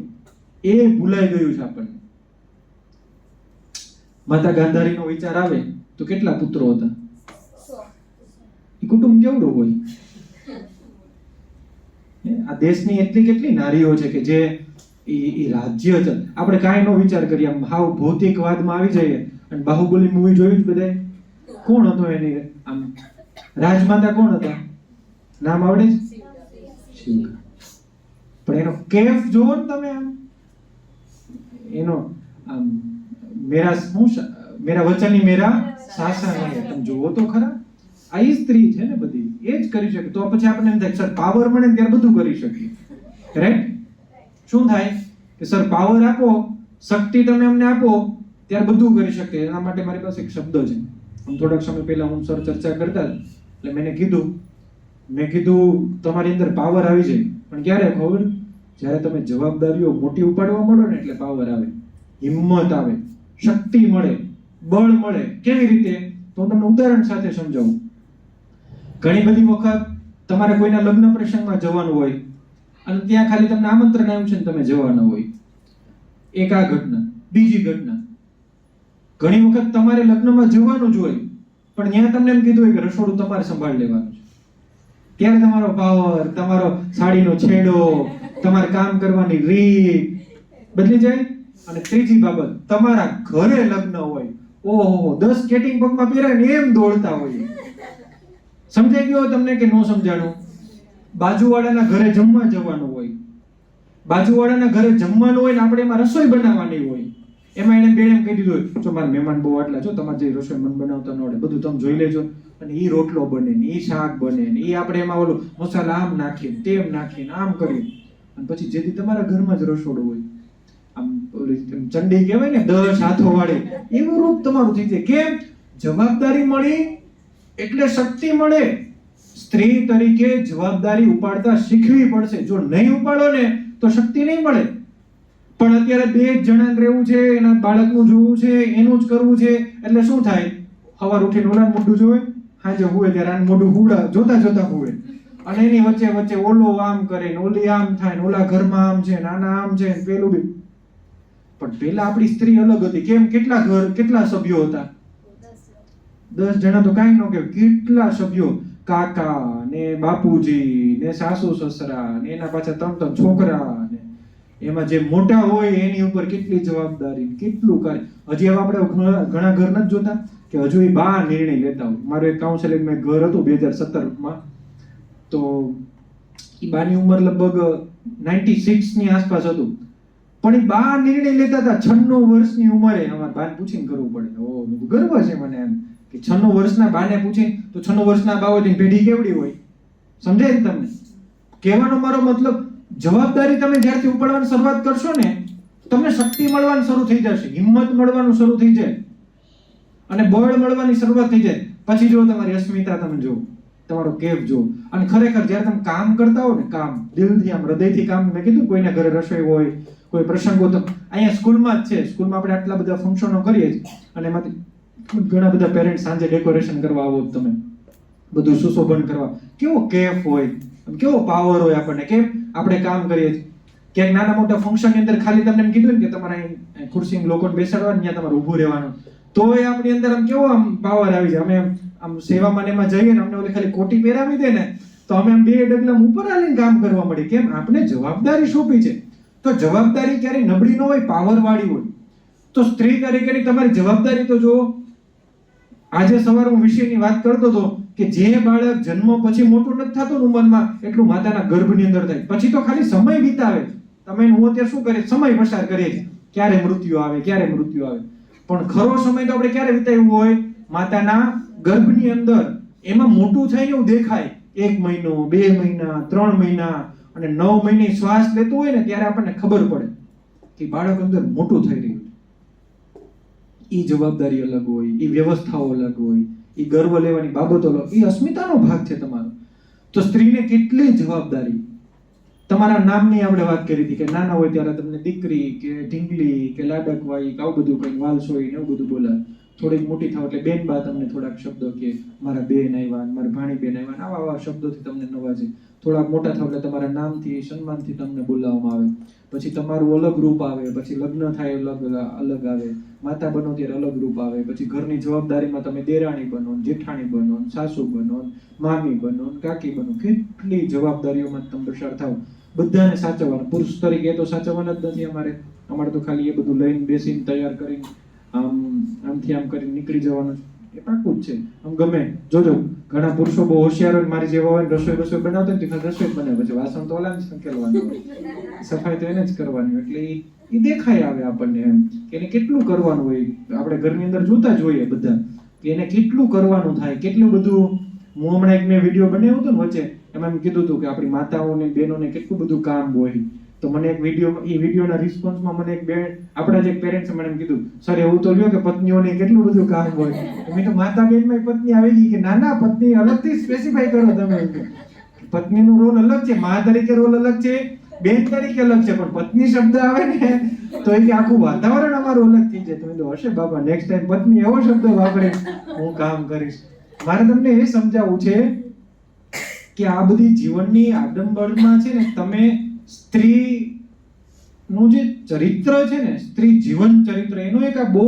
એ ભૂલાઈ ગયું છે આપણને. માતા ગાંધારીનો વિચાર આવે તો કેટલા પુત્રો હતા? એ કુટુંબ કેવડું હોય? આ દેશની એટલી કેટલી નારીઓ છે કે જે એ રાજ્ય છે. આપણે કાંઈ નો વિચાર કરીએ, આમ હાવ ભૌતિકવાદમાં આવી જઈએ. અને બાહુબલી મૂવી જોયું જ બધાય? કોણ હતો એની આમ રાજમાતા? કોણ હતા? નામ આવડે છે? શિવકા. પણ એનો કેફ જોવો ને તમે, આમ એનો આમ મેરા વચની મેરા સાસા નહીં. તમે જોવો તો ખરા. આ સ્ત્રી છે ને બધી, એ જ કરી શકે. તો પછી આપણને એમ થાય સર પાવર મળે ને ત્યારે બધું કરી શકીએ. રાઈટ? શું થાય કે સર પાવર આપો, શક્તિ તમે અમને આપો ત્યારે બધું કરી શકીએ. એના માટે મારી પાસે એક શબ્દ છે. થોડાક સમય પહેલા હું સર ચર્ચા કરતા એટલે મેં કીધું તમારી અંદર પાવર આવી જાય. પણ ક્યારે ખબર? જ્યારે તમે જવાબદારીઓ મોટી ઉપાડવા માંડો ને એટલે પાવર આવે, હિંમત આવે, શક્તિ મળે, બળ મળે. કેવી રીતે? તો હું તમને ઉદાહરણ સાથે સમજાવું. ઘણી બધી વખત તમારે કોઈના લગ્ન પ્રસંગમાં જવાનું હોય અને ત્યાં ખાલી તમને આમંત્રણ આવ્યું છે ને તમે જવાના હોય. એક આ ઘટના. બીજી ઘટના, ઘણી વખત તમારે લગ્નમાં જવાનું જ હોય પણ ત્યાં તમને એમ કીધું હોય કે રસોડું તમારે સંભાળ લેવાનું છે. ત્યારે તમારો પાવર, તમારો સાડીનો છેડો, તમારે કામ કરવાની રીત બદલી જાય. અને ત્રીજી બાબત, તમારા ઘરે લગ્ન હોય, ઓહો 10 સ્કેટિંગ પગમાં પહેરાઈને એમ દોડતા હોય. સમજાઈ ગયો તમને કે નો સમજાણું? બાજુવાળાના ઘરે જમવા જવાનું હોય, બાજુવાળાના ઘરે જમવાનું હોય ને આપણે એમાં રસોઈ બનાવવાની હોય. એમાં એને બેન એમ કહી દીધું હોય જો મારા મહેમાન બહુ આટલા છો, તમારે જે રસોઈ મન બનાવતા ન આવડે બધું તમે જોઈ લેજો. અને ઈ રોટલો બને ને ઈ શાક બને ને ઈ આપણે એમાં ઓલું મસાલા આમ નાખીને તેમ નાખીને આમ કરી. અને પછી જેથી તમારા ઘરમાં જ રસોડું હોય, આમ ચંડી કહેવાય ને 10 હાથો વાળી, એવું રૂપ તમારું થઈ જાય. કેમ? જવાબદારી મળી એટલે શક્તિ મળે. સ્ત્રી તરીકે જવાબદારી ઉપાડતા શીખવી પડશે. જો નહીં ઉપાડો ને તો શક્તિ નહીં મળે. પણ અત્યારે 2 જણા રહેવું છે, એના બાળકનું જોવું છે, એનું જ કરવું છે. એટલે શું થાય? સવાર ઉઠીને ઓલાનું મોઢું જોવે, સાંજે હુવે ત્યારે આનું મોઢું હુડા જોતા હુવે. અને એની વચ્ચે ઓલો આમ કરે ને ઓલી આમ થાય ને ઓલા ઘરમાં આમ છે ને આના આમ છે ને પેલું બી. પણ પેલા આપણી સ્ત્રી અલગ હતી. કેમ? કેટલા ઘર, કેટલા સભ્યો હતા? 10 જણા તો કાંઈ ન કહેવાય, કેટલા સભ્યો, કાકા ને બાપુજી ને સાસુ સસરા ને એના પાછા 3 છોકરા ને એમાં જે મોટા હોય એની ઉપર કેટલી જવાબદારી, કેટલું કાર્ય. હજી હવે આપણે ઘણા ઘર નથી જોતા કે હજુ એ બા નિર્ણય લેતા હોય. મારું એક કાઉન્સેલિંગમાં ઘર હતું 2017માં, તો એ બાની ઉંમર લગભગ 96 ની આસપાસ હતું, પણ એ બા નિર્ણય લેતા હતા 96 વર્ષની ઉંમરે. અમારા બાને પૂછીને કરવું પડે. ઓ ગર્વ છે મને એમ કે 96 વર્ષના બાને પૂછીને, તો 96 વર્ષના બા હોય પેઢી કેવડી હોય, સમજાય ને તમને? કહેવાનો મારો મતલબ, જવાબદારી તમે જ્યારથી ઉપાડવાની શરૂઆત કરશો ને, તમને શક્તિ મળવાની શરૂ થઈ જશે, હિંમત મળવાનું શરૂ થઈ જાય અને બળ મળવાની શરૂઆત થઈ જાય. પછી જો તમારી અસ્મિતા તમે જો, તમારો કેફ જો, અને ખરેખર જ્યારે તમે કામ કરતા હો ને, કામ દિલથી આમ હૃદયથી કામ, મેં કીધું કોઈના ઘરે રસોઈ હોય, કોઈ પ્રસંગો, તો અહીંયા સ્કૂલમાં જ છે, સ્કૂલમાં આપણે આટલા બધા ફંક્શનો કરીએ છીએ અને એમાંથી ઘણા બધા પેરેન્ટ્સ સાંજે ડેકોરેશન કરવા આવો તમે, બધું સુશોભન કરવા, કેવો કેફ હોય, કેવો પાવર હોય આપણને, કેમ આપણે કામ કરીએ છીએ. ક્યાંક નાના મોટા ફંક્શનની અંદર ખાલી તમને એમ કીધું ને કે તમારે ખુરશીમાં લોકોને બેસાડવાનું, ત્યાં તમારે ઊભું રહેવાનું, તોય આપણી અંદર આમ કેવો આમ પાવર આવી જાય. અમે આમ સેવામાં એમાં જઈએ ને, અમને ઓલી ખાલી કોટી પહેરાવી દે ને, તો અમે આમ 2 ડગલા ઉપર આવીને કામ કરવા મળીએ. કેમ? આપણે જવાબદારી સોંપી છે. તો જવાબદારી ક્યારેય નબળી ન હોય, પાવર વાળી હોય. તો સ્ત્રી તરીકેની તમારી જવાબદારી તો જો, આજે સવારે હું વિષયની વાત કરતો હતો કે જે બાળક જન્મ પછી મોટું નથી થતું ઉંમરમાં, એટલું માતાના ગર્ભની અંદર થાય. પછી તો ખાલી સમય વિતાવે. તમે હું અત્યારે શું કરીએ, સમય પસાર કરીએ છીએ, ક્યારે મૃત્યુ આવે, ક્યારે મૃત્યુ આવે. પણ ખરો સમય તો આપણે ક્યારે વિતાવ્યું હોય? માતાના ગર્ભની અંદર. એમાં મોટું થઈને એવું દેખાય, 1 મહિનો, 2 મહિના, 3 મહિના અને 9 મહિને શ્વાસ લેતું હોય ને, ત્યારે આપણને ખબર પડે કે બાળક અંદર મોટું થઈ રહ્યું. ઈ જવાબદારી અલગ હોય, ઈ વ્યવસ્થાઓ અલગ હોય, ઈ ગર્વ લેવાની બાબતો અલગ, ઈ અસ્મિતાનો ભાગ છે તમારો. તો સ્ત્રીને કેટલી જવાબદારી. તમારા નામની આપણે વાત કરી હતી કે નાના હોય ત્યારે તમને દીકરી કે ઢીંગલી કે લાડકવાઈ કે આવું બધું કંઈ વાલસોઈ ને એવું બધું બોલાય. થોડીક મોટી થાવ એટલે બેન બા તમને થોડાક શબ્દો કે મારા બેન આવ્યા, મારા ભાણી બેન આવ્યા, આવા શબ્દોથી તમને નવાજે. થોડાક મોટા થાવ એટલે તમારા નામથી સન્માનથી તમને બોલાવવામાં આવે. પછી તમારું અલગ રૂપ આવે, પછી લગ્ન થાય અલગ આવે, માતા બનો ત્યારે અલગ રૂપ આવે, પછી ઘરની જવાબદારીમાં તમે દેરાણી બનો, જેઠાણી બનો, સાસુ બનો, મામી બનો, કાકી બનો, કેટલી જવાબદારીઓમાં તમે પસાર થાવ. બધાને સાચવવાના. પુરુષ તરીકે તો સાચવવાના જ નથી અમારે તો ખાલી એ બધું લઈને બેસીને તૈયાર કરીને આમથી આમ કરીને નીકળી જવાનું છે, એ પાકું જ છે. આમ ગમે જોજો, ઘણા પુરુષો બહુ હોશિયાર હોય, મારી જેવા હોય, રસોઈ બનાવતા હોય તો રસોઈ બનાવે, પછી વાસણ તો ઓલા જ સંકેલવાનું હોય, સફાઈ તો એને જ કરવાની હોય. એટલે એ દેખાય આવે આપણને એમ કે એને કેટલું કરવાનું હોય. આપણે ઘરની અંદર જોતા જ હોઈએ બધા કે એને કેટલું કરવાનું થાય, કેટલું બધું. હું હમણાં એક મેં વિડીયો બનાવ્યો હતો ને વચ્ચે, એમાં એમ કીધું હતું કે આપણી માતાઓને બહેનોને કેટલું બધું કામ હોય. તો મને એક વિડીયોના રિસ્પોન્સમાં મને એક બેન, આપણા જે પેરેન્ટ્સે મને એમ કીધું, સર એવું તો લ્યો કે પત્નીઓને કેટલું બધું કામ હોય. મેં તો માતા બેનમાં પત્ની આવી ગઈ કે ના પત્ની અલગથી સ્પેસિફાઈ કરો તમે. પત્નીનું રોલ અલગ છે, મા તરીકે રોલ અલગ છે, બેન તરીકે અલગ છે, પણ પત્ની શબ્દ આવે ને તો એ આખું વાતાવરણ અમારું અલગ થઈ જાય. તમે તો હશે બાબા, નેક્સ્ટ ટાઈમ પત્ની એવો શબ્દ વાપરે, હું કામ કરીશ. મારે તમને એ સમજાવવું છે કે આ બધી જીવનની આડંબરમાં છે ને, તમે સ્ત્રીનું જે ચરિત્ર છે ને, સ્ત્રી જીવન ચરિત્ર, એનો એક આ બહુ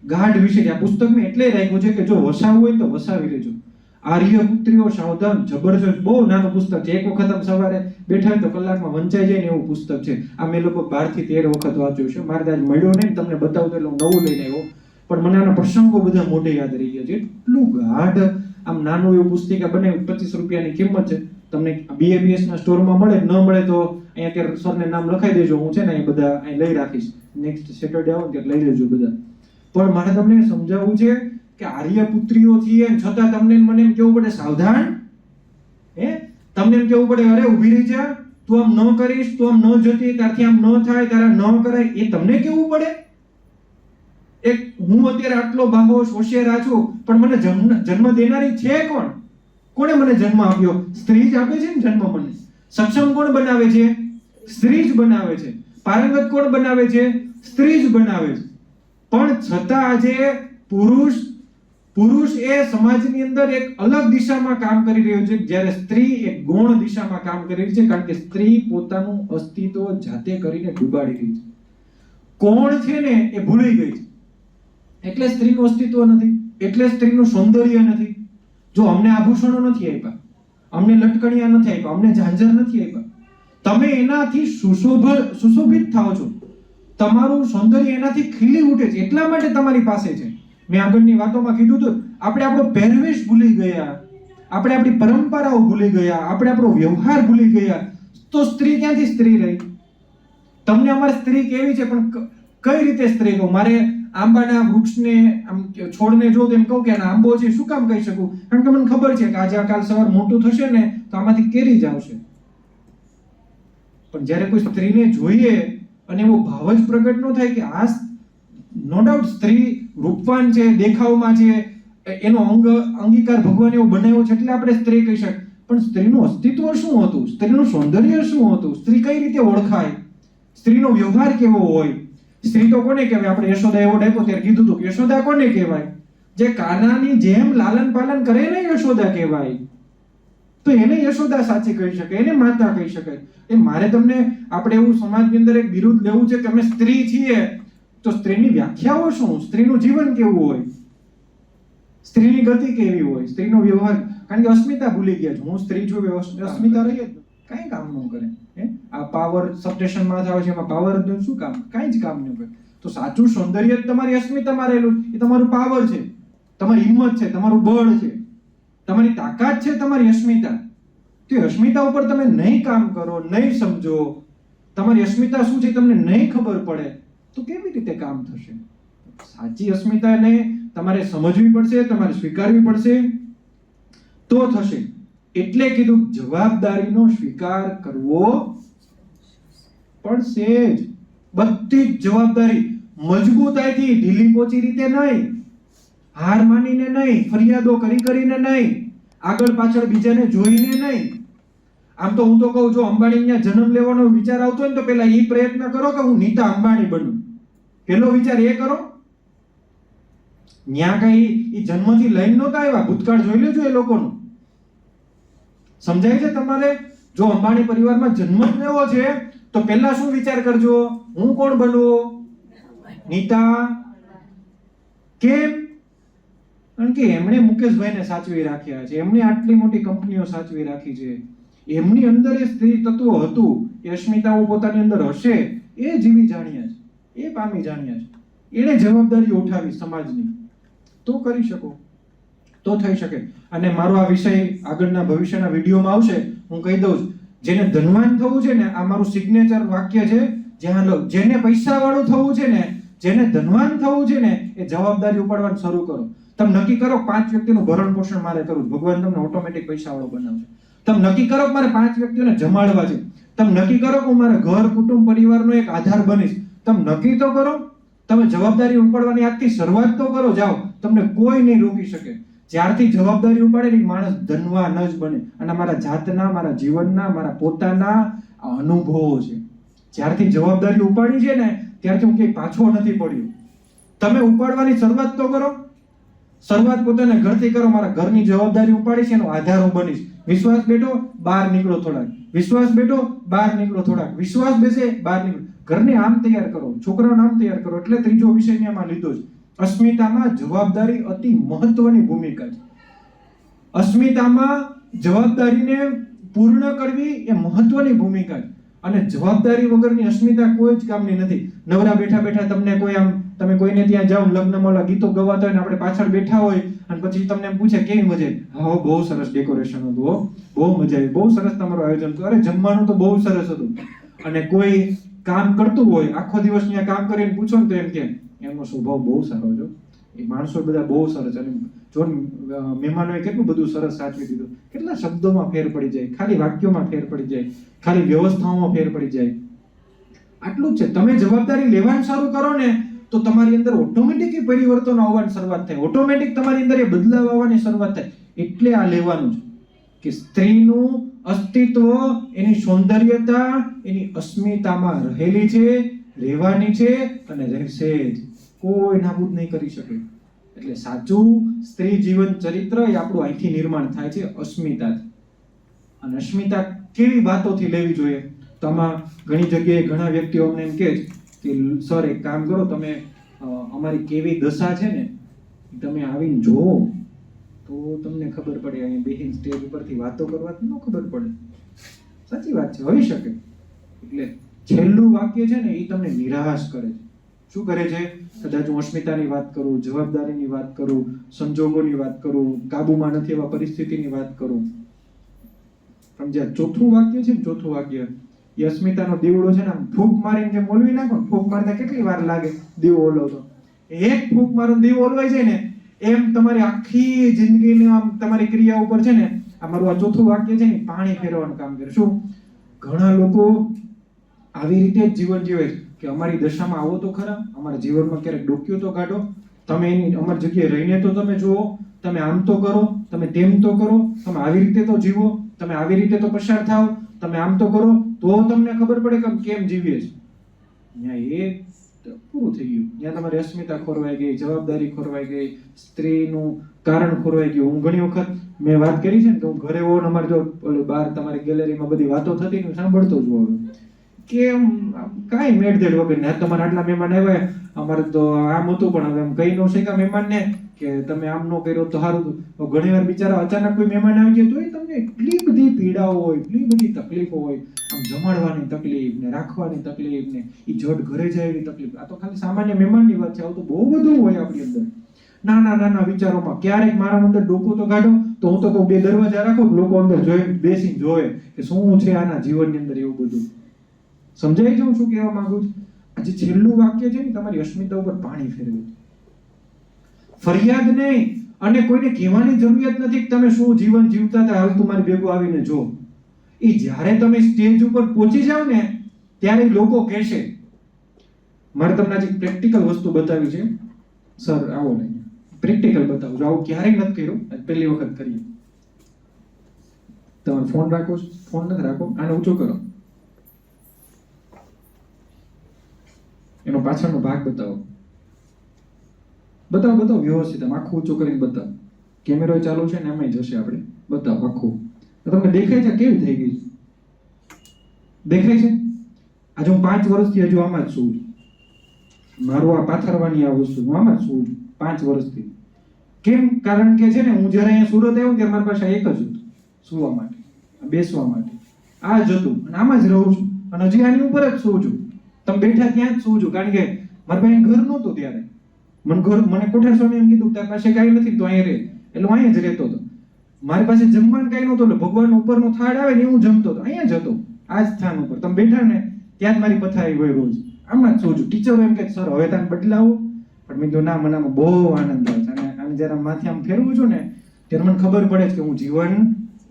ગાઢ વિષય છે. આ પુસ્તક મેં એટલે રાખ્યું છે કે જો વસાવવું હોય તો વસાવી લેજો. આર્યપુત્રીઓ સાવધાન, જબરજસ્ત, બહુ નાનું પુસ્તક છે. એક વખત આમ સવારે બેઠા હોય તો કલાકમાં વંચાઈ જાય ને એવું પુસ્તક છે. આ મેં લોકો 12 થી 13 વખત વાંચ્યું છે. મારે આજ મળ્યો નહીં, તમને બતાવું તો એટલે હું નવું લઈને આવ્યો, પણ મને આના પ્રસંગો બધા મોઢે યાદ રહી ગયા છે. એટલું ગાઢ આમ નાનું એવું પુસ્તિકા બનાવ્યું, 25 રૂપિયાની કિંમત છે. તમને BABS ના સ્ટોરમાં મળે, ન મળે તો અહીંયા અત્યારે સરને નામ લખાઈ દેજો, હું છે ને એ બધા અહીં લઈ રાખીશ. નેક્સ્ટ સેટરડે આવો ત્યારે લઈ લેજો બધા. પણ મારે તમને સમજાવવું છે કે આર્યપુત્રીઓ છીએ છતાં તમને મને એમ કેવું પડે સાવધાન. તમને એમ કેવું પડે અરે ઊભી રહી જા, તું આમ ન કરીશ, તું આમ ન જતી, તારથી આમ ન થાય, તારા ન કરાય, એ તમને કેવું પડે. એક હું અત્યારે આટલો બાહોશ હોશિયાર છું, પણ મને જન્મ દેનારી છે કોણ? કોણે મને જન્મ આપ્યો? સ્ત્રી જ આપે છે ને જન્મ મને. સક્ષમ કોણ બનાવે છે? સ્ત્રી જ બનાવે છે. પારંગત કોણ બનાવે છે? સ્ત્રી જ બનાવે છે. પણ છતાં આજે પુરુષ એ સમાજની અંદર એક અલગ દિશામાં કામ કરી રહ્યો છે, જ્યારે સ્ત્રી એક ગૌણ દિશામાં કામ કરી રહી છે. કારણ કે સ્ત્રી પોતાનું અસ્તિત્વ જાતે કરીને ડૂબાડી રહી છે. કોણ છે ને એ ભૂલી ગઈ છે, એટલે સ્ત્રીનું અસ્તિત્વ નથી. એટલે સ્ત્રીનું સૌંદર્ય નથી. જો અમને આભૂષણો નથી આપ્યા, અમને લટકણિયા નથી આપ્યા, અમને ઝાંઝર નથી આપ્યા, તમે એનાથી સુશોભિત થાઓ છો, તમારું સૌંદર્ય એનાથી ખીલી ઉઠે છે, એટલા માટે તમારી પાસે છે. મેં આગળની વાતોમાં કીધું હતું, આપણે આપણો પહેરવેશ ભૂલી ગયા, આપણે આપણી પરંપરાઓ ભૂલી ગયા, આપણે આપણો વ્યવહાર ભૂલી ગયા, તો સ્ત્રી ક્યાંથી સ્ત્રી રહી? તમને અમારી સ્ત્રી કેવી છે, પણ કઈ રીતે સ્ત્રી કહું? મારે આંબાના વૃક્ષને આમ છોડને જો એમ કહું કે આ આંબો છે, શું કામ કહી શકું? કારણ કે મને ખબર છે કે આજે કાલ સવાર મોટું થશે ને તો આમાંથી કેરી જ આવશે. પણ જ્યારે કોઈ સ્ત્રીને જોઈએ અને એવો ભાવ જ પ્રગટ ન થાય કે આ નો ડાઉટ સ્ત્રી રૂપવાન છે, દેખાવમાં છે, એનો અંગીકાર ભગવાન એવો બનાવ્યો છે એટલે આપણે સ્ત્રી કહી શકીએ. પણ સ્ત્રીનું અસ્તિત્વ શું હતું? સ્ત્રીનું સૌંદર્ય શું હતું? સ્ત્રી કઈ રીતે ઓળખાય? સ્ત્રીનો વ્યવહાર કેવો હોય? સ્ત્રી તો કોને કહેવાય? આપણે યશોદા એવોર્ડ આપ્યો ત્યારે કીધું હતું કે યશોદા કોને કહેવાય? જે કાનાની જેમ લાલન પાલન કરે ને યશોદા કહેવાય. તો એને યશોદા સાચી કહી શકાય, એને માતા કહી શકાય. એ મારે તમને આપણે એવું સમાજની અંદર એક વિરુદ્ધ લેવું છે કે અમે સ્ત્રી છીએ, તો સ્ત્રીની વ્યાખ્યાઓ શું? સ્ત્રીનું જીવન કેવું હોય? સ્ત્રીની ગતિ કેવી હોય? સ્ત્રીનો વ્યવહાર, કારણ કે અસ્મિતા ભૂલી ગયા છે. હું સ્ત્રી છું, અસ્મિતા રહી જ કઈ કામ ન કરે. આ પાવર સબસ્ટેશનમાં આવે છે, એમાં પાવર જ શું કામ? કઈ જ કામ ન કરે. તો સાચું સૌંદર્ય જ તમારી અસ્મિતામાં રહેલું, એ તમારું પાવર છે, તમારી હિંમત છે, તમારું બળ છે, તમારી તાકાત છે, તમારી અસ્મિતા. તો અસ્મિતા ઉપર તમે નહીં કામ કરો, નહીં સમજો, તમારી અસ્મિતા શું છે તમને નહીં ખબર પડે, તો કેવી રીતે કામ થશે? સાચી અસ્મિતાને તમારે સમજવી પડશે, તમારે સ્વીકારવી પડશે, તો થશે. એટલે કીધું જવાબદારીનો સ્વીકાર કરવો પડશે જ. બધી જ જવાબદારી મજબૂતાઈથી, ઢીલી પોચી રીતે નહીં, હાર માનીને નહીં, ફરિયાદો કરીને નહીં, આગળ પાછળ બીજાને જોઈને નહીં. આમ તો હું તો કહું, જો અંબાણીના જન્મ લેવાનો વિચાર આવતો હોય ને તો પહેલા એ પ્રયત્ન કરો કે હું નીતા અંબાણી બનું. પહેલો વિચાર એ કરો. ન્યા કઈ એ જન્મથી લઈને નહોતા આવ્યા, ભૂતકાળ જોઈ લેજો એ લોકોનો. સમજાય છે તમારે? જો અંબાણી પરિવારમાં જન્મ જ લેવો છે તો પહેલા શું વિચાર કરજો? હું કોણ બનું? નીતા. કેમ? કારણ કે એમણે મુકેશભાઈને સાચવી રાખ્યા છે, એમણે આટલી મોટી કંપનીઓ સાચવી રાખી છે, એમની અંદર એ સ્ત્રી તત્વ હતું, એ અસ્મિતાઓ પોતાની અંદર હશે, એ જીવી જાણ્યા છે, એ પામી જાણ્યા છે. એને જવાબદારી ઉઠાવી સમાજની, તો કરી શકો, તો થઈ શકે. અને મારો આ વિષય આગળના ભવિષ્યના વિડીયોમાં આવશે, હું કહી દઉં છું. જેને ધનવાન થવું છે ને, આ મારું સિગ્નેચર વાક્ય છે, જ્યાં જેને પૈસા વાળું થવું છે ને, જેને ધનવાન થવું છે ને, એ જવાબદારી ઉપાડવાનું શરૂ કરો. તમે નક્કી કરો 5 વ્યક્તિનું ભરણ પોષણ મારે કરવું, ભગવાન તમને ઓટોમેટિક પૈસા વાળો બનાવશે. તમે નક્કી કરો કે મારે 5 વ્યક્તિઓને જમાડવા છે, તમે નક્કી કરો કે હું મારા ઘર, કુટુંબ, પરિવારનો એક આધાર બનીશ. તમે નક્કી તો કરો, તમે જવાબદારી ઉપાડવાની આજથી શરૂઆત તો કરો. જાઓ, તમને કોઈ નહીં રોકી શકે. જ્યારથી જવાબદારી ઉપાડે ને માણસ ધનવાન જ બને. અને મારા જાતના, મારા જીવનના, મારા પોતાના અનુભવો છે. જ્યારથી જવાબદારી ઉપાડી છે ને, ત્યારથી હું ક્યાંય પાછો નથી પડ્યો. તમે ઉપાડવાની શરૂઆત તો કરો. શરૂઆત પોતાના ઘરથી કરો. મારા ઘરની જવાબદારી ઉપાડી છે, એનો આધાર હું બનીશ. વિશ્વાસ બેઠો, બહાર નીકળો થોડાક. વિશ્વાસ બેઠો, બહાર નીકળો થોડાક. વિશ્વાસ બેસે, બહાર નીકળો. ઘરને આમ તૈયાર કરો, છોકરાઓને આમ તૈયાર કરો. એટલે ત્રીજો વિષય આમાં લીધો છે. અસ્મિતામાં જવાબદારી અતિ મહત્વની ભૂમિકા છે. અસ્મિતામાં જવાબદારીને પૂર્ણ કરવી એ મહત્વની ભૂમિકા છે. અને જવાબદારી વગરની અસ્મિતા કોઈ જ કામની નથી. નવરા બેઠા બેઠા તમને કોઈ આમ, તમે કોઈને ત્યાં જાઓ, લગ્નમાં ગીતો ગવાતા હોય ને આપણે પાછળ બેઠા હોય અને પછી તમને એમ પૂછે કેવી મજા આવી? હા, બહુ સરસ ડેકોરેશન હતું, બહુ મજા આવી, બહુ સરસ તમારું આયોજન હતું, અરે જમવાનું તો બહુ સરસ હતું. અને કોઈ કામ કરતું હોય, આખો દિવસ ત્યાં કામ કરીને પૂછો ને તો એમ કે એમનો સ્વભાવ બહુ સારો છે, એ માણસો બધા બહુ સરસ. અને જો મહેમાનોએ કેટલું બધું સરસ સાચવી દીધું. કેટલા શબ્દોમાં ફેર પડી જાય, ખાલી વાક્યોમાં ફેર પડી જાય, ખાલી વ્યવસ્થાઓમાં ફેર પડી જાય. આટલું જ છે. તમે જવાબદારી લેવાનું શરૂ કરો ને તો તમારી અંદર ઓટોમેટિક પરિવર્તન આવવાની શરૂઆત થાય. ઓટોમેટિક તમારી અંદર એ બદલાવ આવવાની શરૂઆત થાય. એટલે આ લેવાનું છે કે સ્ત્રીનું અસ્તિત્વ, એની સૌંદર્યતા, એની અસ્મિતામાં રહેલી છે, રહેવાની છે અને રહેશે જ. કોઈ નાબૂદ નહીં કરી શકે. એટલે સાચું સ્ત્રી જીવન ચરિત્ર એ આપણું અહીંથી નિર્માણ થાય છે, અસ્મિતાથી. અને અસ્મિતા કેવી વાતોથી લેવી જોઈએ? તો આમાં ઘણી જગ્યાએ ઘણા વ્યક્તિઓ અમને એમ કહે કે સર એક કામ કરો, તમે અમારી કેવી દશા છે ને તમે આવીને જોવો તો તમને ખબર પડે. અહીંયા બેહીને સ્ટેજ ઉપરથી વાતો કરવાથી ન ખબર પડે. સાચી વાત છે, હોઈ શકે. એટલે છેલ્લું વાક્ય છે ને એ તમને નિરાશ કરે છે. શું કરે છે? કદાચ હું અસ્મિતાની વાત કરું, જવાબદારીની વાત કરું, સંજોગોની વાત કરું, કાબુમાં નથી એવા પરિસ્થિતિની વાત કરું. પણ જે ચોથું વાક્ય છે ને, ચોથું વાક્ય એ અસ્મિતાનો દીવડો છે ને, ફૂંક મારીને જે મોલવી નાખો ને, ફૂંક મારતા કેટલી વાર લાગે દીવો ઓલવતો. એક ફૂંક મારો દીવો ઓલવાઈ જાય ને, એમ તમારી આખી જિંદગીની આમ તમારી ક્રિયા ઉપર છે ને, આ મારું આ ચોથું વાક્ય છે ને, પાણી ફેરવાનું કામ કરે. શું? ઘણા લોકો આવી રીતે જ જીવન જીવે છે કે અમારી દશામાં આવો તો ખરા, અમારા જીવનમાં ક્યારેક ડોક્યું તો કાઢો, તમે એની અમારી જગ્યાએ રહીને તો તમે જુઓ, તમે આમ તો કરો, તમે તેમ તો કરો, તમે આવી રીતે તો જીવો, તમે આવી રીતે તો પસાર થાવ, તમે આમ તો કરો, તો તમને ખબર પડે કે કેમ જીવીએ છે. ત્યાં એ પૂરું થઈ ગયું. ત્યાં તમારી અસ્મિતા ખોરવાઈ ગઈ, જવાબદારી ખોરવાઈ ગઈ, સ્ત્રીનું કારણ ખોરવાઈ ગયું. હું ઘણી વખત મેં વાત કરી છે ને કે હું ઘરે હોઉં ને અમારે જો બહાર તમારી ગેલેરીમાં બધી વાતો થતી ને સાંભળતો જ હોઉં કે કાંઈ મેળધેડ વગર ને તમારે આટલા મહેમાન આવ્યા, અમારે તો આમ હતું, પણ હવે એમ કહી ન શક્યા મહેમાનને કે તમે આમ ન કર્યો તો સારું હતું. ઘણી વાર બિચારા અચાનક કોઈ મહેમાન આવી જાય તો એ તમને એટલી બધી પીડાઓ હોય, એટલી બધી તકલીફો હોય, આમ જમાડવાની તકલીફ ને, રાખવાની તકલીફ ને, એ જડ ઘરે જાય એવી તકલીફ. આ તો ખાલી સામાન્ય મહેમાનની વાત છે, આવું તો બહુ બધું હોય આપણી અંદર. નાના નાના વિચારોમાં ક્યારેક મારા અંદર ડોકું તો કાઢો તો હું તો કહું બે દરવાજા રાખો, લોકો અંદર જોઈ બેસીને જોવે કે શું છે આના જીવનની અંદર. એવું બધું સમજાય છે હું શું કહેવા માંગુ છું? આજે છેલ્લું વાક્ય છે ને, તમારી અસ્મિતા ઉપર પાણી ફેરવે. ફરિયાદ નહીં અને કોઈને કહેવાની જરૂરિયાત નથી કે તમે શું જીવન જીવતા હતા, હાલ તમારી ભેગું આવીને જો. એ જ્યારે તમે સ્ટેજ ઉપર પહોંચી જાવ ને ત્યારે લોકો કહેશે. મારે તમને આજે પ્રેક્ટિકલ વસ્તુ બતાવી છે. સર આવો ને, પ્રેક્ટિકલ બતાવું. આવું ક્યારેય નથી કર્યું, પહેલી વખત કરીએ. તમારો ફોન રાખો, ફોન નથી રાખો, આને ઊંચો કરો, એનો પાછળનો ભાગ બતાવો. બતાવો બતાવો વ્યવસ્થિત, આમ આખું ઊંચું કરીને બતાવો. કેમેરો ચાલુ છે ને એમાં જશે આપણે. બતાવો આખું. તમને દેખાય છે કેવી થઈ ગઈ? દેખાય છે? આજે હું 5 વર્ષથી હજુ આમાં જ છું. મારું આ પાથરવાની આ વસ્તુ હું આમાં જ છું 5 વર્ષથી. કેમ? કારણ કે છે ને હું જ્યારે અહીંયા સુરત આવ્યો ત્યારે મારી પાસે એક જ હતું સુવા માટે, બેસવા માટે. આ જ હતું અને આમાં જ રહું છું અને હજી આની ઉપર જ સૂવું છું. તમે બેઠા ત્યાં જ સૂવું છું, કારણ કે મારા પાસે ઘર નહોતું ત્યારે. મને કોઠાર સ્વામી એમ કીધું તારી પાસે કાંઈ નથી તો અહીંયા રહે, એટલે હું અહીંયા જ રહેતો હતો. મારી પાસે જમવાનું કાંઈ નહોતું, એટલે ભગવાન ઉપરનો થાળ આવે ને હું જમતો હતો, અહીંયા જ હતો આ જ સ્થાન ઉપર. તમે બેઠા ને ત્યાં જ મારી પથારી હોય રોજ, આમાં જ સૂવું છું. ટીચરો એમ કે સર હવે તાને બદલાવો, પણ મેં કીધું ના, મને આમાં બહુ આનંદ આવે છે. અને જ્યારે માથે આમ ફેરવું છું ને ત્યારે મને ખબર પડે છે કે હું જીવન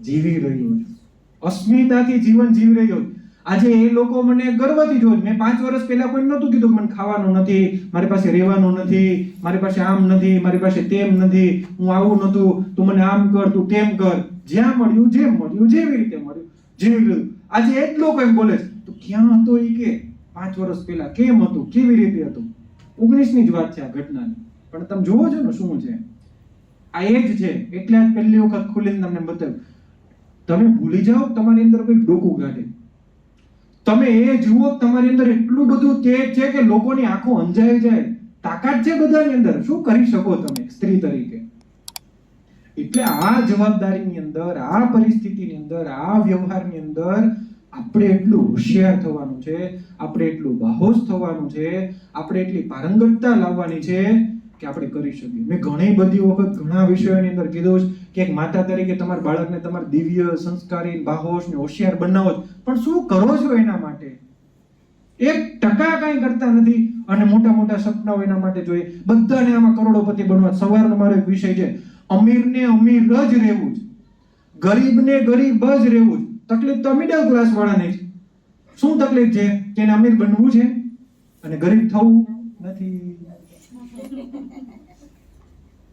જીવી રહ્યો છું, અસ્મિતાથી જીવન જીવી રહ્યો છું. આજે એ લોકો મને ગર્વથી જોવે. મેં 5 વર્ષ પહેલા કોઈ નહોતું કીધું મને ખાવાનું નથી, મારી પાસે રહેવાનું નથી, મારી પાસે આમ નથી, મારી પાસે તેમ નથી, હું આવું નહોતું, તું મને આમ કર, તું તેમ કર. જ્યાં મળ્યું, જેમ મળ્યું, જેવી રીતે મળ્યું, જેવી રીતે. આજે એ જ લોકો એમ બોલે છે તો ક્યાં હતો એ કે 5 વર્ષ પહેલા કેમ હતું, કેવી રીતે હતું. 19ની જ વાત છે આ ઘટનાની, પણ તમે જોવો છો ને શું છે. આ એ જ છે. એટલે જ પહેલી વખત ખુલીને તમને બતાવ્યું. તમે ભૂલી જાઓ તમારી અંદર કોઈ ડોકું કાઢે, તમે એ જુઓ તમારી અંદર એટલું બધું તેજ છે કે લોકોની આંખો અંજાઈ જાય. તાકાત છે બધાની અંદર, શું કરી શકો તમે સ્ત્રી તરીકે. એટલે આ જવાબદારીની અંદર, આ પરિસ્થિતિની અંદર, આ વ્યવહારની અંદર આપણે એટલું હોશિયાર થવાનું છે, આપણે એટલું બાહોશ થવાનું છે, આપણે એટલી પારંગતતા લાવવાની છે કે આપણે કરી શકીએ. મેં ઘણી બધી વખત ઘણા વિષયોની અંદર કીધું કે એક માતા તરીકે તમારા બાળકને તમારે દિવ્ય, સંસ્કારી, બાહોશ ને હોશિયાર બનાવો, પણ શું કરો છો એના માટે? 1% કાંઈ કરતા નથી. અને મોટા મોટા સપનાઓ એના માટે જોઈએ. બધાને આમાં કરોડોપતિ બનવા. સવારનો મારો એક વિષય છે, અમીરને અમીર જ રહેવું છે, ગરીબને ગરીબ જ રહેવું છે. તકલીફ તો મિડલ ક્લાસ વાળાને છે. શું તકલીફ છે? કે એને અમીર બનવું છે અને ગરીબ થવું નથી.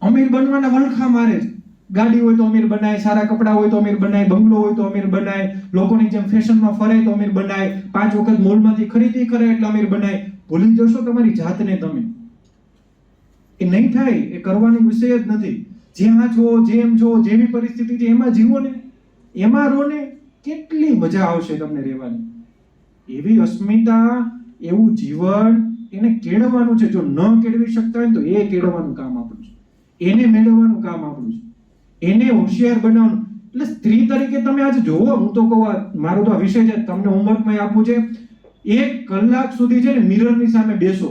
અમીર બનવાના વલખા મારે છે. ગાડી હોય તો અમીર બનાય, સારા કપડા હોય તો અમીર બનાય, બંગલો હોય તો અમીર બનાય, લોકોની જેમ ફેશનમાં ફરે તો અમીર બનાય, 5 વખત મોલમાંથી ખરીદી કરે એટલે અમીર બનાય. ભૂલી જશો તમારી જાતને તમે. એ નહીં થાય. એ કરવાની વિષય જ નથી. જ્યાં છો, જેમ છો, જેવી પરિસ્થિતિ છે એમાં જીવો ને, એમાં રહો ને, કેટલી મજા આવશે તમને રહેવાની. એવી અસ્મિતા, એવું જીવન એને કેળવવાનું છે. જો ન કેળવી શકતા હોય તો એ કેળવવાનું કામ આપણું છે. એને મેળવવાનું કામ આપણું છે, એને હોશિયાર બનાવવાનું. એટલે સ્ત્રી તરીકે તમે આજે જોવો, હું તો કહું મારો તો આ વિષય છે, તમને હોમવર્કમાં આપવું છે, 1 કલાક સુધી છે ને મિરરની સામે બેસો.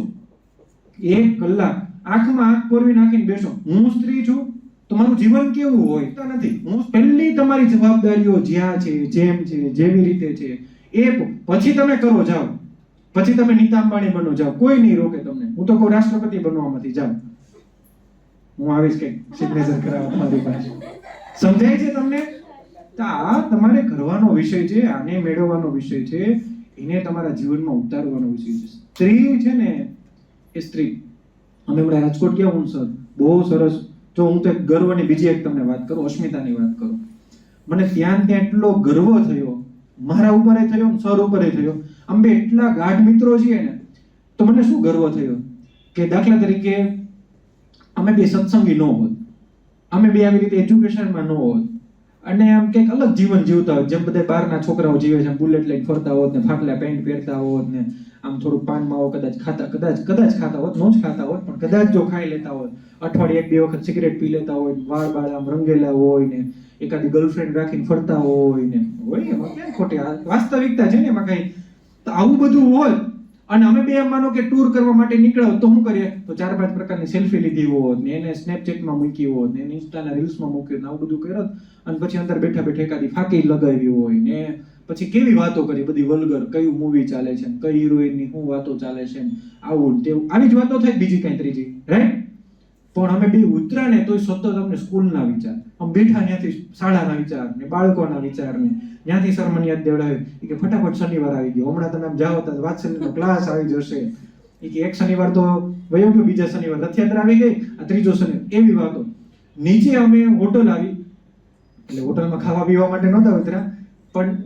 1 કલાક આંખમાં આંખ પોરવી નાખીને બેસો. હું સ્ત્રી છું તો મારું જીવન કેવું હોય તો નથી. હું પહેલી તમારી જવાબદારીઓ જ્યાં છે, જેમ છે, જેવી રીતે છે એ પછી તમે કરો જાઓ. પછી તમે નીતા અંબાણી બનો જાઓ, કોઈ નહીં રોકે તમને. હું તો કહું રાષ્ટ્રપતિ બનવામાંથી જાઓ. હું આવીશ કે સિગ્નેચર કરાવવા તમારી પાસે. સમજાય છે તમને? તો આ તમારે કરવાનો વિષય છે, આને મેળવવાનો વિષય છે, એને તમારા જીવનમાં ઉતારવાનો વિષય છે. સ્ત્રી છે ને એ સ્ત્રી, અમે હમણાં રાજકોટ ગયા હું સર, બહુ સરસ. જો હું તો એક ગર્વની બીજી એક તમને વાત કરું, અસ્મિતાની વાત કરું. મને ત્યાં એટલો ગર્વ થયો, મારા ઉપર થયો, સર ઉપર થયો. અમે એટલા ગાઢ મિત્રો છીએ ને, તો મને શું ગર્વ થયો કે દાખલા તરીકે અમે બે સત્સંગી ન હોત, અમે બે આવી રીતે એજ્યુકેશનમાં ન હોત, અને આમ કંઈક અલગ જીવન જીવતા હોત, જેમ બધા બહારના છોકરાઓ જીવે છે, બુલેટ લઈને ફરતા હોત ને, ફાટલા પેન્ટ પહેરતા હોત ને, આમ થોડું પાન માવો કદાચ ખાતા હોત, નો જ ખાતા હોત, પણ કદાચ જો ખાઈ લેતા હોત, અઠવાડિયે 1-2 વખત સિગરેટ પી લેતા હોય, વાળ આમ રંગેલા હોય ને, એકાદી ગર્લફ્રેન્ડ રાખીને ફરતા હોય ને, હોય એમાં ક્યાં ખોટી વાસ્તવિકતા છે ને, એમાં કઈ. તો આવું બધું હોત અને અમે બે માનો કે ટૂર કરવા માટે નીકળ્યા તો શું કરીએ, તો 4-5 પ્રકારની સેલ્ફી લીધી હોત ને, એને સ્નેપચેટમાં મૂકી હોત ને, એને ઇન્સ્ટાના રીલ્સમાં મૂકી હોત, આવું બધું કર્યું, અને પછી અંદર બેઠા બેઠા એકાદી ફાકી લગાવી હોય ને, પછી કેવી વાતો કરી, બધી વલ્ગર, કયું મૂવી ચાલે છે, કઈ હિરોઈનની શું વાતો ચાલે છે, આવું તેવું, આવી જ વાતો થાય, બીજી કઈ ત્રીજી, રાઈટ. પણ અમે બે ઉતરા ને તોય સતત અમને સ્કૂલના વિચાર, અમે બેઠા ત્યાંથી શાળાના વિચાર ને, બાળકોના વિચાર ને, ત્યાંથી સર મને યાદ દેવડાવ્યું કે ફટાફટ શનિવાર આવી ગયો, હમણાં તમે આમ જાઓ તો વાત્સલ્યનો ક્લાસ આવી જશે, કે એક શનિવાર તો વયો ગયો, બીજા શનિવાર રથયાત્રા આવી ગઈ, આ ત્રીજો શનિવાર, એવી વાતો. નીચે અમે હોટલ આવી, એટલે હોટલમાં ખાવા પીવા માટે નહોતા ઉતર્યા, પણ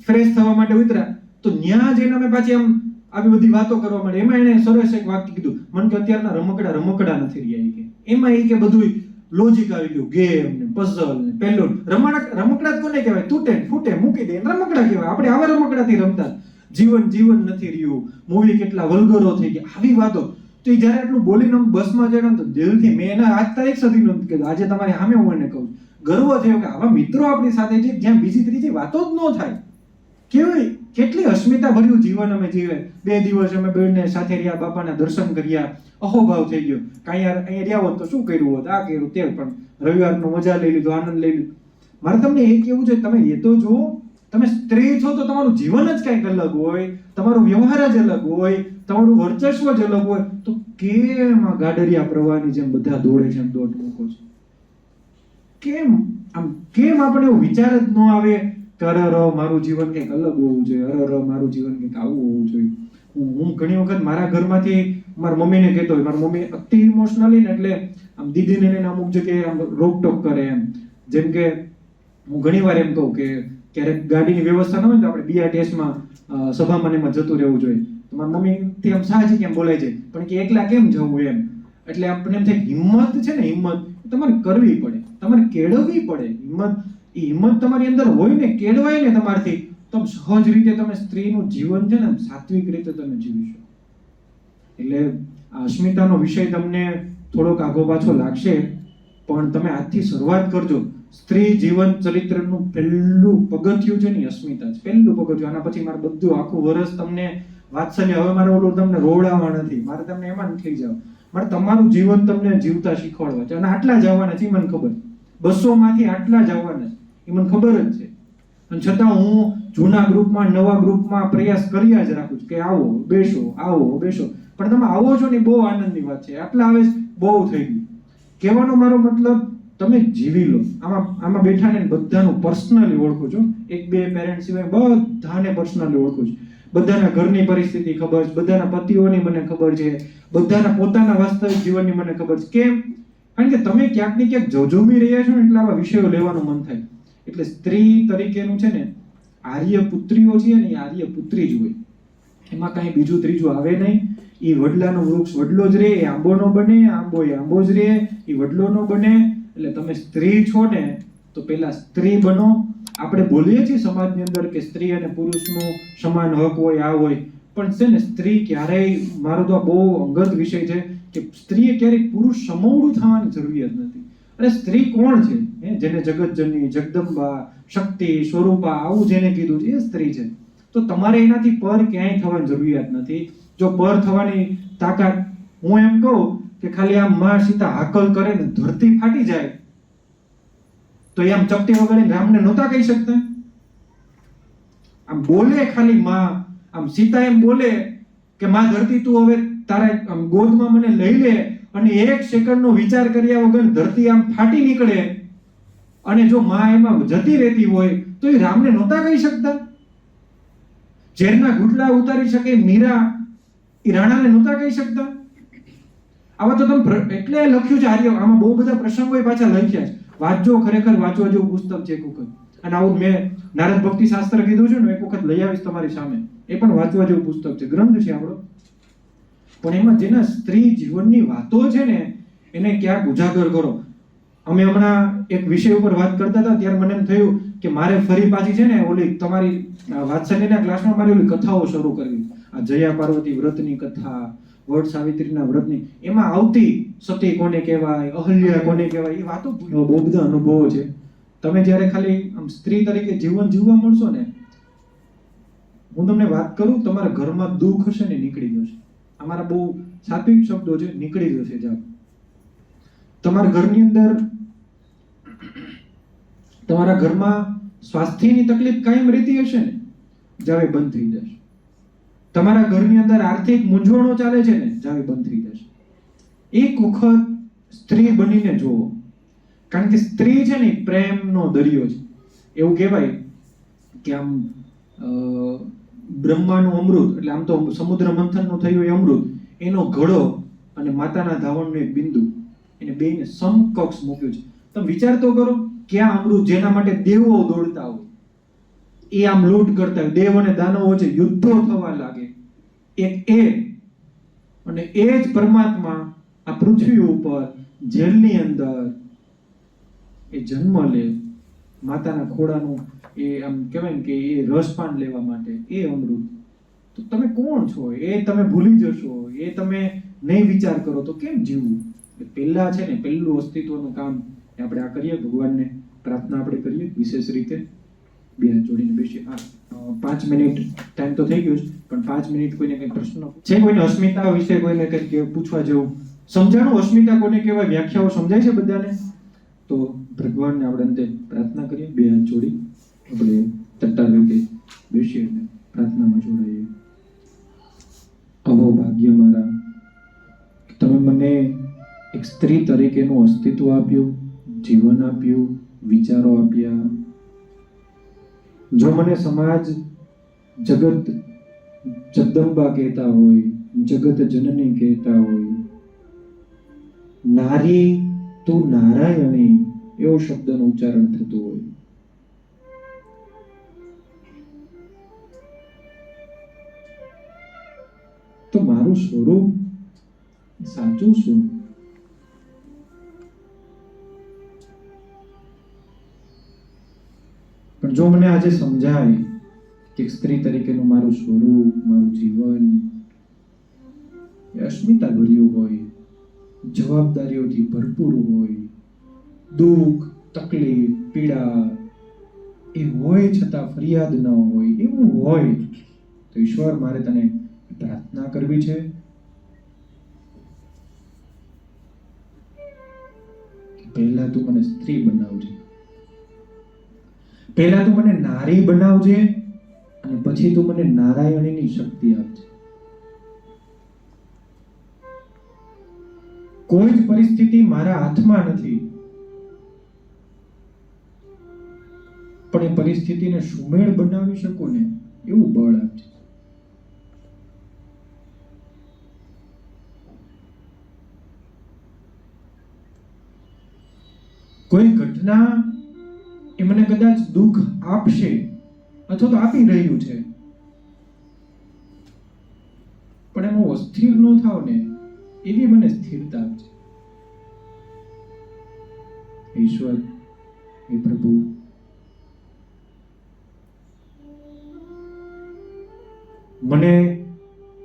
ફ્રેશ થવા માટે ઉતર્યા. તો ત્યાં જઈને અમે પાછી આમ આવી બધી વાતો કરવા માંડી. એમાં એને સરસ એક વાક્ય કીધું, મને કે અત્યારના રમકડા નથી રહ્યા, કે એમાં એ કે બધું લોજિક આવી ગયું, ગેમ ને, પઝલ ને, પેલું રમકડા કોને કહેવાય, તૂટે ફૂટે મૂકી દે રમકડા કહેવાય. આપણે આવા રમકડાથી રમતા, જીવન નથી રહ્યું, મૂવી કેટલા વલ્ગરો થઈ ગયા, આવી વાતો. તો એ જ્યારે એટલું બોલીને બસમાં જઈને તો દિલથી મેં એના આજ તારીખ સુધી નહોતું કીધું, આજે તમારી સામે હું એને કહું, ગર્વ થયો કે આવા મિત્રો આપણી સાથે છે, જ્યાં બીજી ત્રીજી વાતો જ ન થાય. કેવી કેટલી અસ્મિતા ભર્યું જીવન અમે જીવે. 2 દિવસ અમે બેને સાથે રહ્યા, બાપાના દર્શન કર્યા, અહોભાવ થઈ ગયો. કાંઈ અહીંયા રહ્યા હોત તો શું કર્યું હોત, આ કર્યું તે, પણ રવિવારનો મજા લઈ લીધો, આનંદ લઈ લીધો. મારે તમને એ કેવું છે, તમે એ તો જુઓ, તમે સ્ત્રી છો તો તમારું જીવન જ કંઈક અલગ હોય, તમારો વ્યવહાર જ અલગ હોય, તમારું વર્ચસ્વ જ અલગ હોય. તો કેમ આ ગાડરિયા પ્રવાહની જેમ બધા દોડે છે, એમ દોડ મૂકો છો? કેમ આપણે એવો વિચાર જ ન આવે કે અરે મારું જીવન કંઈક અલગ હોવું જોઈએ, અરે મારું જીવન કંઈક આવું હોવું જોઈએ. હું ઘણી વખત મારા ઘરમાંથી મારા મમ્મીને કહેતો હોય, મારી મમ્મી અતિ ઇમોશનલી ને, એટલે આમ દીદીને લઈને અમુક જગ્યાએ આમ રોકટોક કરે એમ. જેમ કે હું ઘણી વાર એમ કહું કે ક્યારેક ગાડીની વ્યવસ્થા ન હોય તો આપણે BRTS-માં સભામાં એમાં જતું રહેવું જોઈએ. તો મારી મમ્મીથી આમ સાહજિક એમ બોલાય છે, પણ કે એકલા કેમ જવું એમ. એટલે આપણને એમ થાય હિંમત છે ને, હિંમત તમારે કરવી પડે, તમારે કેળવવી પડે. હિંમત તમારી અંદર હોય ને, કેળવાય ને તમારથી, તો સહજ રીતે તમે સ્ત્રીનું જીવન છે ને સાત્વિક રીતે તમે જીવી શકો. એટલે આ અસ્મિતાનો વિષય તમને થોડોક આગો પાછો લાગશે, પણ તમે આજથી શરૂઆત કરજો. સ્ત્રી જીવન ચરિત્રનું પહેલું પગથિયું છે ને અસ્મિતા છે, પહેલું પગથિયું. આના પછી મારે બધું આખું વર્ષ તમને વાત્સલ્ય, હવે મારે ઓલું તમને રોવડાવવા નથી, મારે તમને એમાં થઈ જાવ, મારે તમારું જીવન તમને જીવતા શીખવાડવા છે. અને આટલા જ આવવાના છે, મને ખબર, 200 માંથી આટલા જ આવવાના છે, એ મને ખબર જ છે. અને છતાં હું જૂના ગ્રુપમાં, નવા ગ્રુપમાં પ્રયાસ કર્યા જ રાખું છું કે આવો બેસો. પણ તમે આવો છો ને, બહુ આનંદની વાત છે. આટલા આવે બહુ થઈ ગયું. કહેવાનો મારો મતલબ, તમે જીવી લો. આમાં બેઠાને બધાનું પર્સનલી ઓળખું છું, 1-2 પેરેન્ટ સિવાય બધાને પર્સનલી ઓળખું છું. બધાના ઘરની પરિસ્થિતિ ખબર છે, બધાના પતિઓની મને ખબર છે, બધાના પોતાના વાસ્તવિક જીવનની મને ખબર છે. કેમ? કારણ કે તમે ક્યાંક ને ક્યાંક ઝઝૂમી રહ્યા છો ને, એટલે આવા વિષયો લેવાનું મન થાય. એટલે સ્ત્રી તરીકેનું છે ને, આર્ય પુત્રીઓ છે ને, એ આર્ય પુત્રી જ હોય, એમાં કાંઈ બીજું ત્રીજું આવે નહીં. એ વડલાનું વૃક્ષ વડલો જ રહે, એ આંબો નો બને, આંબો જ રહે, એ વડલો નો બને. એટલે તમે સ્ત્રી છો ને, તો પેલા સ્ત્રી બનો. આપણે બોલીએ છીએ સમાજની અંદર કે સ્ત્રી અને પુરુષનો સમાન હક હોય, આ હોય, પણ છે ને સ્ત્રી ક્યારેય, મારો તો બહુ અંગત વિષય છે, કે સ્ત્રીએ ક્યારેક પુરુષ સમોવડું થવાની જરૂરિયાત નથી. અને સ્ત્રી કોણ છે? જેને જગતજનની, જગદંબા, શક્તિ, સ્વરૂપા આવું જેને કીધું છે એ સ્ત્રી છે. તો તમારે એનાથી પર ક્યાંય થવાની જરૂરિયાત નથી. જો પર થવાની તાકાત, હું એમ કહું કે ખાલી આમ માં સીતા હાકલ કરે ને ધરતી ફાટી જાય, તો એ આમ ચપટી વગાડીને રામને નહોતા કહી શકતા? આમ બોલે ખાલી માં, આમ સીતા એમ બોલે કે માં ધરતી તું હવે તારા ગોદમાં મને લઈ લે, અને 1 સેકન્ડનો વિચાર કર્યા વગર ધરતી આમ ફાટી નીકળે, અને જો માં એમાં જતી રહેતી હોય તો એ રામને નહોતા કહી શકતા? ઝેરના ઘૂંટડા ઉતારી શકે મીરા, એ રાણાને નહોતા કહી શકતા? આવા તો તમે એટલે લખ્યું છે આર્ય, આમાં બહુ બધા પ્રસંગો પાછા લખ્યા છે. વાંચજો, ખરેખર વાંચવા જેવું પુસ્તક છે એક વખત. અને આવું મેં નારદ ભક્તિ શાસ્ત્ર કીધું છે ને, એક વખત લઈ આવીશ તમારી સામે. એ પણ વાંચવા જેવું પુસ્તક છે, ગ્રંથ છે આપણો. પણ એમાં જેના સ્ત્રી જીવનની વાતો છે ને, એને ક્યાંક ઉજાગર કરો. અમે હમણાં એક વિષય ઉપર વાત કરતા હતા, ત્યારે મને એમ થયું કે મારે ફરી પાછી છે ને ઓલી તમારી વાત્સલ્યના ક્લાસમાં મારી ઓલી કથાઓ શરૂ કરવી. આ જયા પાર્વતી વ્રતની કથા, વટ સાવિત્રીના વ્રતની, એમાં આવતી સતી કોને કહેવાય, અહલ્યા કોને કહેવાય, એ વાતો બહુ બધા અનુભવો છે. તમે જ્યારે ખાલી આમ સ્ત્રી તરીકે જીવન જીવવા મળશો ને, હું તમને વાત કરું, તમારા ઘરમાં દુઃખ હશે ને નીકળી જશે. અમારા બહુ સાત્વિક શબ્દો છે, નીકળી જશે. જાવ તમારા ઘરની અંદર, તમારા ઘરમાં સ્વાસ્થ્યની તકલીફ કાયમ રહેતી હશે ને, જાવે બંધ થઈ જશે. તમારા ઘરની અંદર આર્થિક મૂંઝવણો ચાલે છે ને, જાવે બંધ થઈ જશે. એક વખત સ્ત્રી બનીને જુઓ, કારણ કે સ્ત્રી છે ને પ્રેમનો દરિયો છે. એવું કહેવાય કે આમ બ્રહ્માનું અમૃત, એટલે આમ તો સમુદ્ર મંથનનું થયું એ અમૃત, એનો ઘડો અને માતાના ધાવણનું એક બિંદુ, એને બેને સમકક્ષ મૂક્યું છે. તમે વિચાર તો કરો, ક્યાં અમૃત જેના માટે દેવો દોડતા હોય, એ આમ લૂંટ કરતા હોય, દેવ અને દાનવો વચ્ચે યુદ્ધો થવા લાગે, એક એ અને એ જ પરમાત્મા આ પૃથ્વી ઉપર જેલની અંદર એ જન્મ લે, માતાના ખોળાનું એ આમ કહેવાય કે એ રસપાન લેવા માટે, એ અમૃત. તો તમે કોણ છો એ તમે ભૂલી જશો, એ તમે નહીં વિચાર કરો તો કેમ જીવવું? પહેલા છે ને, પહેલું અસ્તિત્વનું કામ આપણે આ કરીએ, ભગવાનને પ્રાર્થના આપણે કરીએ વિશેષ રીતે. 2 હાથ જોડીને બેસીએ. 5 મિનિટ ટાઈમ તો થઈ ગયો છે, પણ 5 મિનિટ કોઈને કંઈ પ્રશ્ન છે, કોઈને અસ્મિતા વિશે કોઈને કંઈક પૂછવા જેવું સમજાણું? અસ્મિતા કોને કહેવાય, વ્યાખ્યાઓ સમજાય છે બધાને? તો ભગવાનને આપણે અંતે પ્રાર્થના કરીએ. 2 હાથ જોડી આપણે તટ્ટા રીતે બેસીએ અને પ્રાર્થનામાં જોડાઈએ. અહો ભાગ્ય મારા, તમે મને એક સ્ત્રી તરીકેનું અસ્તિત્વ આપ્યું, જીવન આપ્યું, વિચારો આપ્યા. જો મને સમાજ જગત જગદંબા કહેતા હોય, જગત જનની કહેતા હોય, નારી તું નારાયણી એવો શબ્દનું ઉચ્ચારણ થતું હોય, તો મારું સ્વરૂપ સાચું શું? પણ જો મને આજે સમજાય કે સ્ત્રી તરીકેનું મારું સ્વરૂપ, મારું જીવન એ અસ્મિતા ભર્યું હોય, જવાબદારીઓથી ભરપૂર હોય, દુઃખ, તકલીફ, પીડા એ હોય છતાં ફરિયાદ ન હોય, એવું હોય તો ઈશ્વર મારે તને પ્રાર્થના કરવી છે કે પહેલા તું મને સ્ત્રી બનાવજે, પહેલા તું મને નારી બનાવજે, અને પછી તું મને નારાયણીની શક્તિ આપજે. કોઈ જ પરિસ્થિતિ મારા હાથમાં નથી, પણ એ પરિસ્થિતિને સુમેળ બનાવી શકું ને એવું બળ આપજે. કોઈ ઘટના એ મને કદાચ દુઃખ આપશે અથવા તો આપી રહ્યું છે, પણ એમાં અસ્થિર ન થાવ ને એવી મને સ્થિરતા આપજે. ઈશ્વર, હે પ્રભુ, મને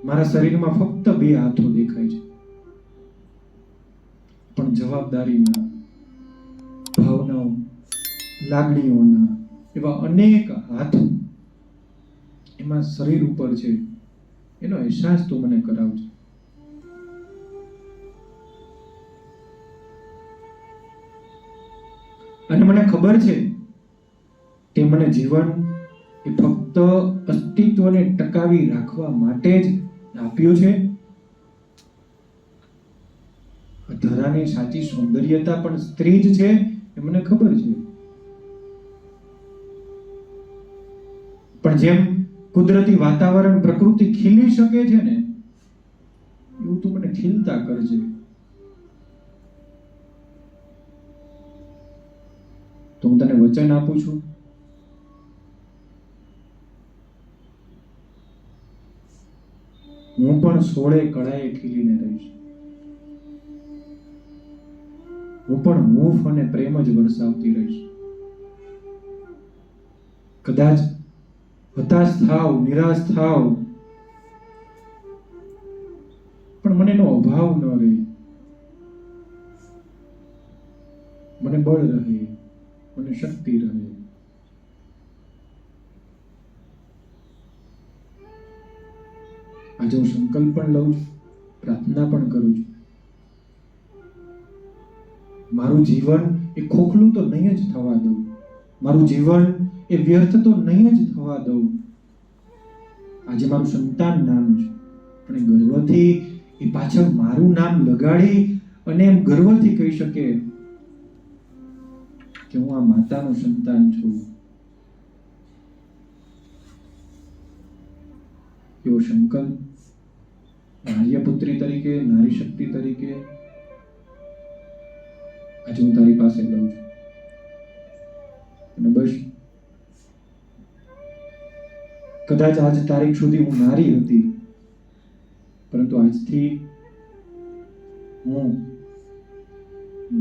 મારા શરીરમાં ફક્ત 2 હાથો દેખાય છે, પણ જવાબદારીના, ભાવનાઓ, લાગણીઓના એવા અનેક હાથો એમાં શરીર ઉપર છે, એનો અહેસાસ તું મને કરાવજે. અને મને ખબર છે કે મને જીવન એ ફક્ત અસ્તિત્વને ટકાવી રાખવા માટે જ આપ્યું છે. ધરાની સાચી સૌંદર્યતા પણ સ્ત્રી જ છે, એ મને ખબર છે. પણ જેમ કુદરતી વાતાવરણ, પ્રકૃતિ ખીલી શકે છે ને, એવું તું મને ખીલતા કરજે. તો હું તને વચન આપું છું, હું પણ 16 કળાએ ખીલીને રહીશ. હું પણ હૂંફ અને પ્રેમ જ વરસાવતી રહીશ. કદાચ હતાશ થાવ, નિરાશ થાવ, પણ મને એનો અભાવ ન રહે. મને બળ રહે, મને શક્તિ રહે. આજે હું સંકલ્પ પણ લઉં છું, પ્રાર્થના પણ કરું છું. મારું જીવન એ ખોખલું તો નહીં જ થવા દઉં. મારું જીવન એ વ્યર્થ તો નહીં જ થવા દઉં. આજે મારું સંતાન નામ છે, પણ એ ગર્વથી એ પાછળ મારું નામ લગાડી અને એમ ગર્વથી કહી શકે કે હું આ માતાનું સંતાન છું. એવો સંકલ્પ આર્યપુત્રી તરીકે, નારી શક્તિ તરીકે આજે હું તારી પાસે લઉં છું. અને બસ કદાચ આજ તારીખ સુધી હું નારી હતી, પરંતુ આજથી હું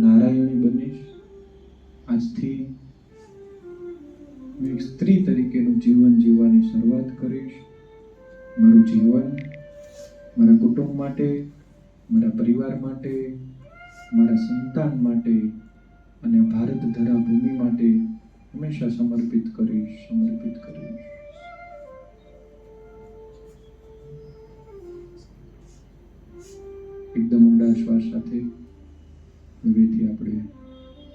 નારાયણી બનીશ. આજથી હું એક સ્ત્રી તરીકેનું જીવન જીવવાની શરૂઆત કરીશ. મારું જીવન મારા કુટુંબ માટે, મારા પરિવાર માટે, મારા સંતાન માટે અને ભારત ધરા ભૂમિ માટે હંમેશા સમર્પિત કરીશ. એકદમ ઊંડા શ્વાસ સાથે હવેથી આપણે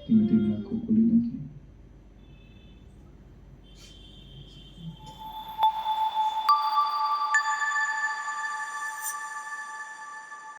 ધીમે ધીમે આંખો ખોલી નાખીએ.